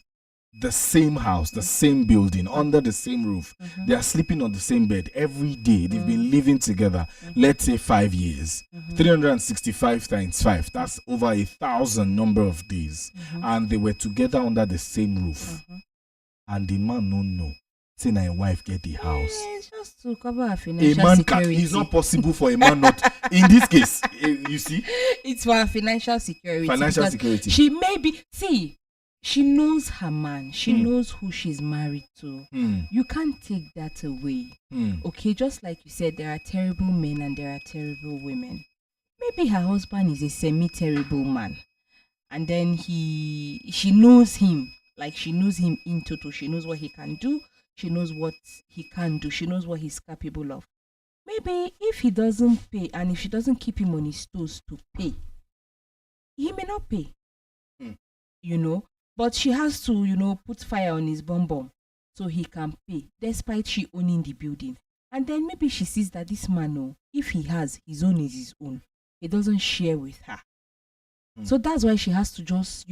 the same building, under the same roof. They are sleeping on the same bed every day. They've been living together, let's say 5 years. 365 times 5, that's over 1,000 number of days. And they were together under the same roof. And the man don't know. Say my wife get the house. It's just to cover her financial security. It's not possible for a man not. In this case, you see, it's for her financial security. She knows her man. She knows who she's married to. You can't take that away. Okay, just like you said, there are terrible men and there are terrible women. Maybe her husband is a semi-terrible man, and then she knows him. Like, she knows him in total. She knows what he can do. She knows what he can do. She knows what he's capable of. Maybe if he doesn't pay and if she doesn't keep him on his toes to pay, he may not pay. Hmm. You know, but she has to, put fire on his bum so he can pay, despite she owning the building. And then maybe she sees that this man, if he has his own is his own, he doesn't share with her. So that's why she has to just,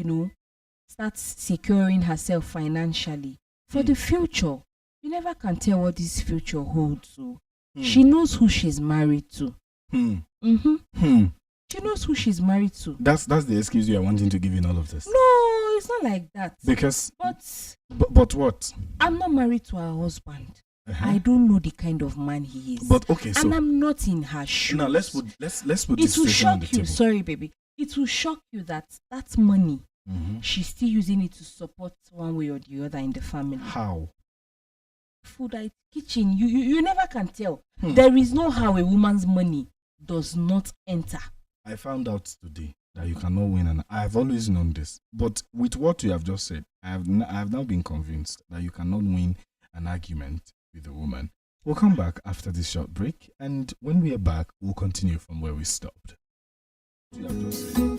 start securing herself financially for the future. You never can tell what this future holds. So she knows who she's married to. She knows who she's married to. That's the excuse you are wanting to give in all of this. No, it's not like that. Because but what? I'm not married to her husband. I don't know the kind of man he is. But okay, so and I'm not in her shoes. Now let's put this It will situation on the shock you. table. Sorry, baby. It will shock you that money she's still using it to support one way or the other in the family. How? Food at kitchen. You never can tell. There is no how a woman's money does not enter. I found out today that you cannot win, and I've always known this. But with what you have just said, I have now been convinced that you cannot win an argument with a woman. We'll come back after this short break, and when we are back, we'll continue from where we stopped. You have just said, I've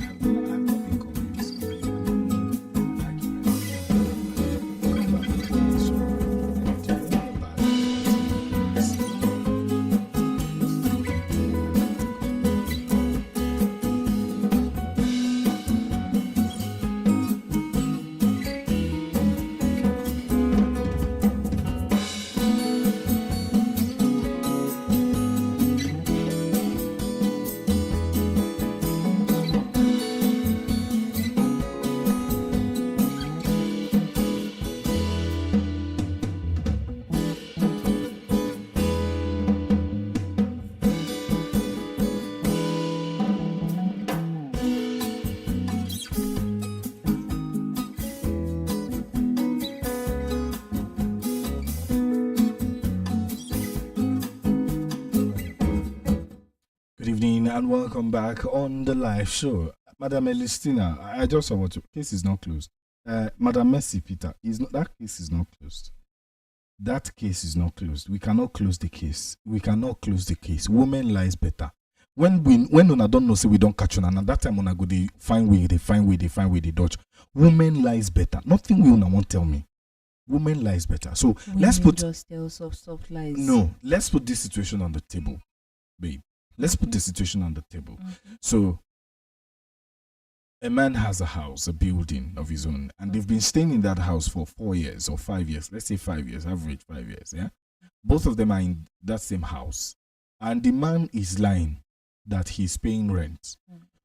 not been convinced that you cannot win an argument with a woman. We'll come back after this short break, and when we are back, Good evening and welcome back on the live show. Madam Elistina, I just saw what your case is not closed. Madam Mercy Peter, that case is not closed. That case is not closed. We cannot close the case. We cannot close the case. Women lies better. When una don't know, say we don't catch on, and at that time una go they find way, they dodge. Women lies better. Nothing we una won't tell me. Women lies better. So let's put just tell soft lies. No, let's put this situation on the table, babe. Let's put the situation on the table. So, a man has a house, a building of his own, and they've been staying in that house for 4 years or 5 years. Let's say 5 years, average 5 years. Yeah, both of them are in that same house, and the man is lying that he's paying rent.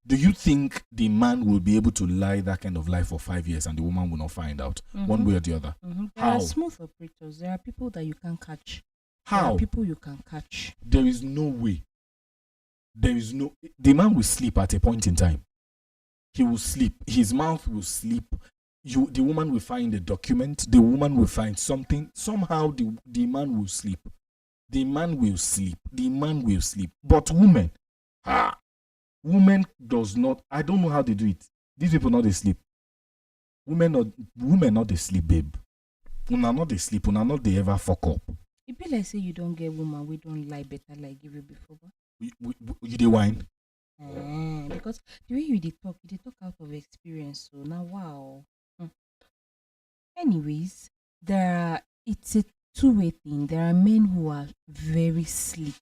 Do you think the man will be able to lie that kind of lie for 5 years and the woman will not find out one way or the other? There are smooth operators. There are people that you can catch. How? There are people you can catch. There is no way. The man will sleep at a point in time. He will sleep. His mouth will sleep. The woman will find a document. The woman will find something. Somehow the man will sleep. The man will sleep. The man will sleep. But women does not. I don't know how they do it. These people not they sleep. Women not they sleep, babe. Una not they sleep. Una not they ever fuck up. It be like say you don't get woman. We don't lie better like give you before. You dey whine? Because the way you talk out of experience. So now, wow. Anyways, it's a two-way thing. There are men who are very slick.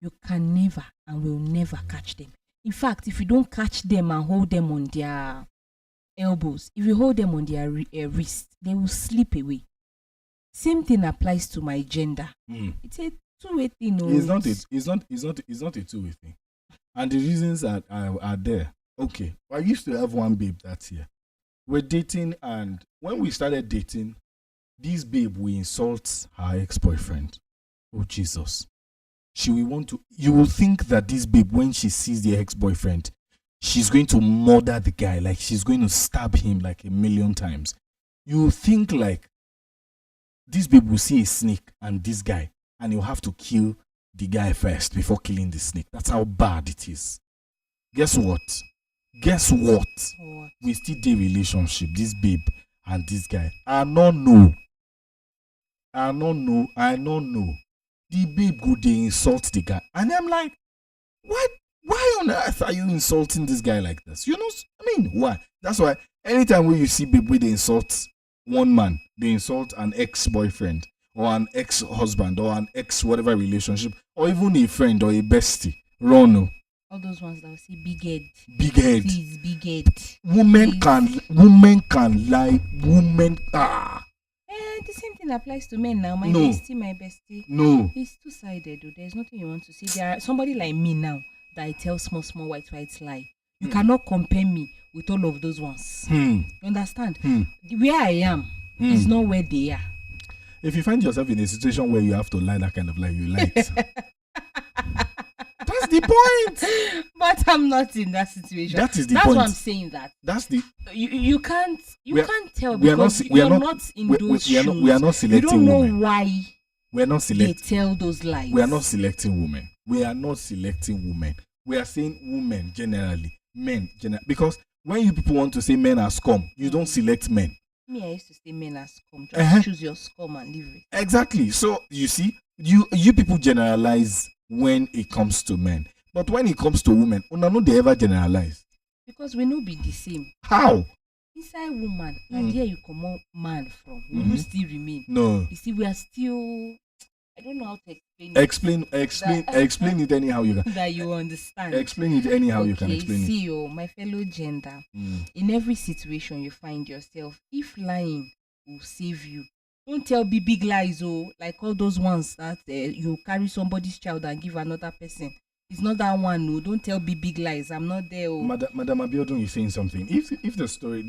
You can never and will never catch them. In fact, if you don't catch them and hold them on their elbows, if you hold them on their wrist, they will slip away. Same thing applies to my gender. It's a two-way thing. It's not a two-way thing. And the reasons are there. Okay. I used to have one babe that year. We're dating, and when we started dating, this babe will insult her ex-boyfriend. Oh, Jesus. You will think that this babe, when she sees the ex-boyfriend, she's going to murder the guy. Like, she's going to stab him like 1,000,000 times. You will think like this babe will see a snake and this guy, and you'll have to kill the guy first before killing the snake. That's how bad it is. Guess what? What? We still do relationship, this babe and this guy. I don't know. The babe go they insult the guy. And I'm like, what? Why on earth are you insulting this guy like this? You know, I mean, why? That's why anytime when you see people, they insult one man, they insult an ex-boyfriend or an ex-husband or an ex-whatever relationship, or even a friend or a bestie. Run. Oh. All those ones that will say big head. Big head. Please, big head. Women can lie. The same thing applies to men now. My No. bestie. No. It's two-sided. Though. There's nothing you want to say. There are somebody like me now that I tell small white lie. You cannot compare me with all of those ones. You understand? Where I am is not where they are. If you find yourself in a situation where you have to lie that kind of lie, you lie. That's the point. But I'm not in that situation. That is the That's point. why I'm saying that. That's the. You can't tell we are not because se- we are you're not- not in we- those we are shoes. not- we are not You selecting don't know women. why We are not they selecting. tell those lies. We are not selecting women. We are not selecting women. We are saying women generally, men generally. Because when you people want to say men are scum, you don't select men. Me, I used to say men are scum. Just choose your scum and leave it. Exactly. So you see, you people generalize when it comes to men, but when it comes to women, no, they ever generalize. Because we no be the same. How? Inside woman, and here you come out man from. We will still remain. No. You see, we are still. I don't know how to explain Explain it anyhow you can. that you understand. Explain it anyhow you can explain it. See, my fellow gender, in every situation you find yourself, if lying will save you, don't tell big lies, like all those ones that you carry somebody's child and give another person. It's not that one, no. Don't tell big lies. I'm not there. Madam Abiodun is saying something. If the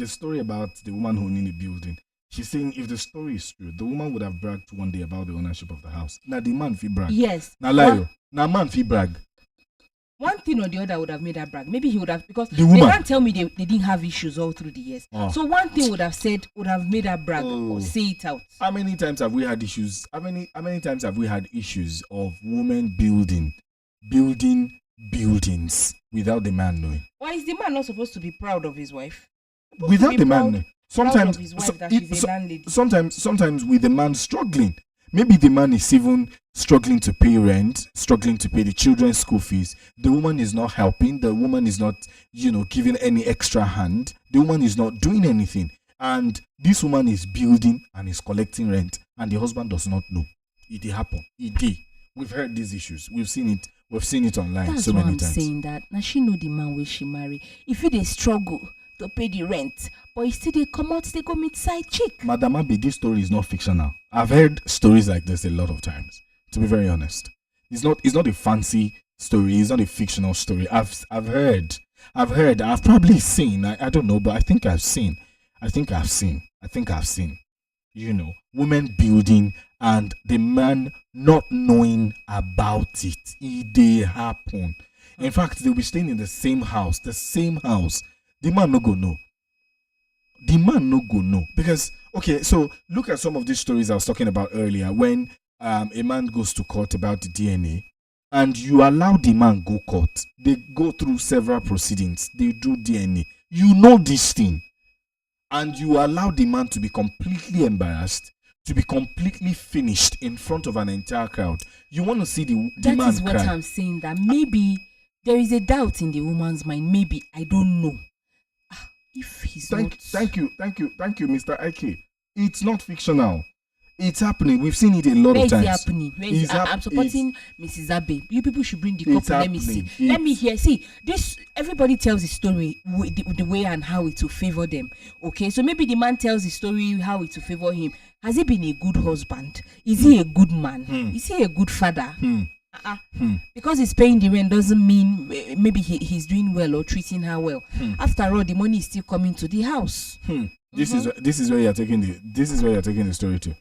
story about the woman who owning the building, she's saying if the story is true, the woman would have bragged one day about the ownership of the house. Now the man fee brag. Yes. Now lie. Now man fee brag. One thing or the other would have made her brag. Maybe he would have, because The woman. they can't tell me they didn't have issues all through the years. Oh. So one thing would have made her brag or say it out. How many times have we had issues? How many times have we had issues of women building buildings without the man knowing? Why is the man not supposed to be proud of his wife? Without the man knowing. Proud of his wife that she's a landlady. Sometimes with the man struggling. Maybe the man is even struggling to pay rent, struggling to pay the children's school fees. The woman is not helping. The woman is not, giving any extra hand. The woman is not doing anything. And this woman is building and is collecting rent. And the husband does not know. It did happen. It did. We've heard these issues. We've seen it. We've seen it online. That's so why many I'm times. saying that. Now she know the man where she marry. If you they struggle to pay the rent, but you still they come out, they go meet side chick. Madam Abi, this story is not fictional. I've heard stories like this a lot of times. To be very honest, it's not a fancy story. It's not a fictional story. I've heard. I've probably seen. I don't know, but I think I've seen. Women building and the man not knowing about it. It did happen. In fact, they'll be staying in the same house. The man no go know. Because, okay, so look at some of these stories I was talking about earlier. When a man goes to court about the DNA and you allow the man go court, they go through several proceedings. They do DNA. You know this thing. And you allow the man to be completely embarrassed, to be completely finished in front of an entire crowd. You want to see the man cry. That is what I'm saying, that maybe there is a doubt in the woman's mind. Maybe, I don't know. If he's not... Thank you, Mr. Ike. It's not fictional. It's happening. We've seen it a lot of times. Where is it happening? I'm supporting Mrs. Abe. You people should bring the couple. Let me see. Let me hear. See, this, everybody tells the story the way and how it will favor them. Okay, so maybe the man tells the story how it will favor him. Has he been a good husband? Is he a good man? Is he a good father? Because he's paying the rent doesn't mean maybe he's doing well or treating her well. After all, the money is still coming to the house. This is where you're taking the story to.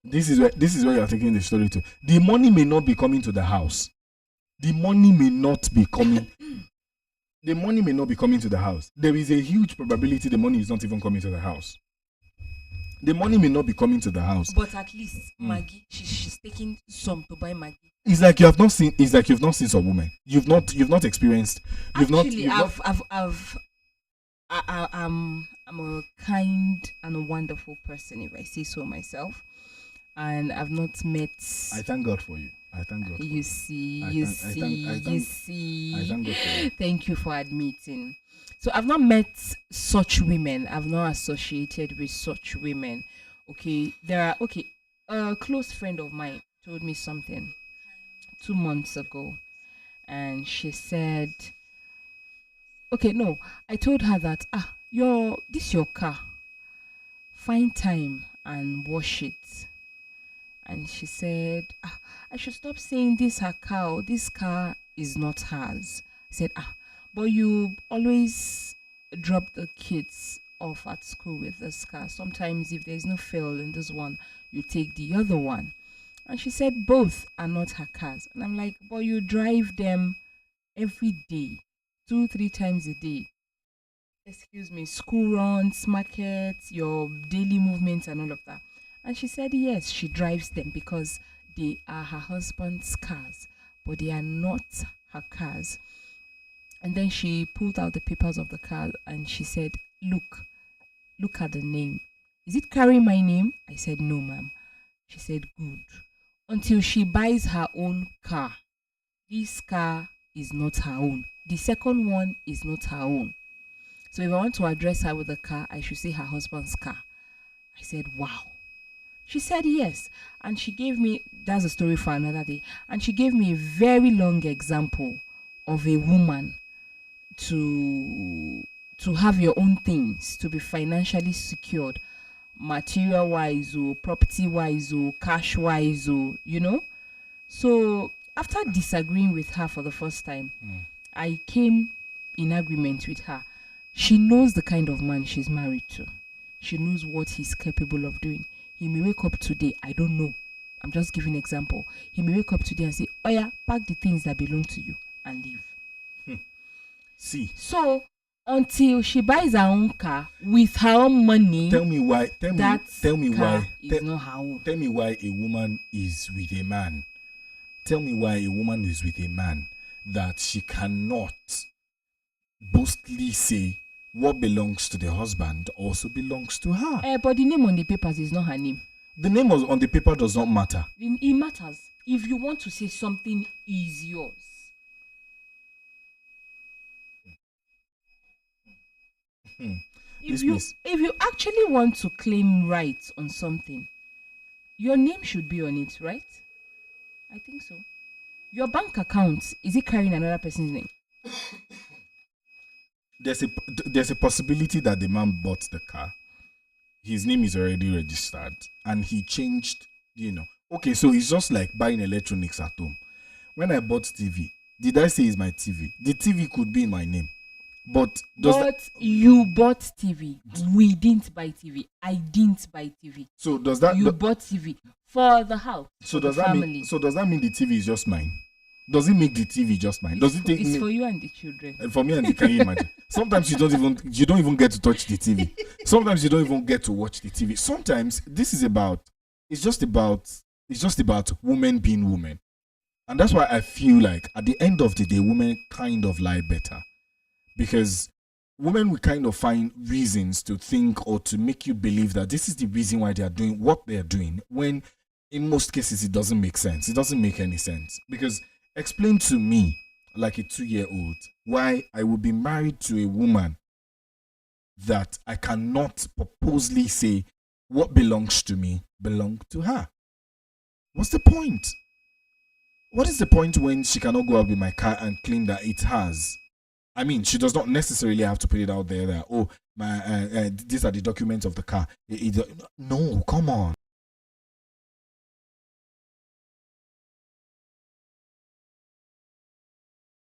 This is where you're taking the story to. The money may not be coming to the house. The money may not be coming to the house. There is a huge probability the money is not even coming to the house. The money may not be coming to the house. But at least Maggie, she's taking some to buy Maggie. It's like you've not seen some women. You've not experienced. I'm a kind and a wonderful person, if I say so myself. and I've not met. I thank God for you. I thank God. You see, I you thank- see, I you thank- see. I thank God for you. Thank you for admitting. So I've not met such women. I've not associated with such women. Okay, a close friend of mine told me something 2 months ago, and she said, okay, no, I told her that your car. Find time and wash it. And she said, I should stop saying this her car. This car is not hers. I said, but you always drop the kids off at school with this car. Sometimes if there's no fuel in this one, you take the other one. And she said both are not her cars. And I'm like, but you drive them every day, 2-3 times a day. Excuse me, school runs, markets, your daily movements and all of that. And she said yes, she drives them because they are her husband's cars, but they are not her cars. And then she pulled out the papers of the car and she said, look at the name. Is it carrying my name? I said, no, ma'am. She said, good. Until she buys her own car. This car is not her own. The second one is not her own. So if I want to address her with the car, I should say her husband's car. I said, wow. She said yes. And she gave me, that's a story for another day. And she gave me a very long example of a woman to have your own things, to be financially secured, material-wise or property-wise or cash-wise or, So after disagreeing with her for the first time, I came in agreement with her. She knows the kind of man she's married to. She knows what he's capable of doing. He may wake up today, I don't know. I'm just giving an example. He may wake up today and say, oh yeah, pack the things that belong to you and leave. See. So, until she buys her own car with her own money, Tell me why. Tell me why. Is not her own. Tell me why a woman is with a man. Tell me why a woman is with a man that she cannot boastfully say what belongs to the husband also belongs to her. But the name on the papers is not her name. The name on the paper does not matter. It matters. If you want to say something is yours. If you actually want to claim rights on something, your name should be on it, right? I think so. Your bank account, is it carrying another person's name? There's a possibility that the man bought the car. His name is already registered and he changed, Okay, so it's just like buying electronics at home. When I bought TV, did I say it's my TV? The TV could be in my name. But you bought TV. We didn't buy TV. I didn't buy TV. So does that you bought TV for the house? So does that mean the TV is just mine? Does it make the TV just mine? Does it take It's for you and the children. For me and the, can you imagine? Sometimes you don't even get to touch the TV. Sometimes you don't even get to watch the TV. Sometimes it's just about women being women. And that's why I feel like at the end of the day, women kind of lie better. Because women will kind of find reasons to think or to make you believe that this is the reason why they are doing what they are doing, when in most cases it doesn't make sense. It doesn't make any sense. Because explain to me, like a 2-year-old, why I would be married to a woman that I cannot purposely say what belongs to me belongs to her. What's the point? What is the point when she cannot go out with my car and claim that it has? I mean, she does not necessarily have to put it out there that, these are the documents of the car. No, come on.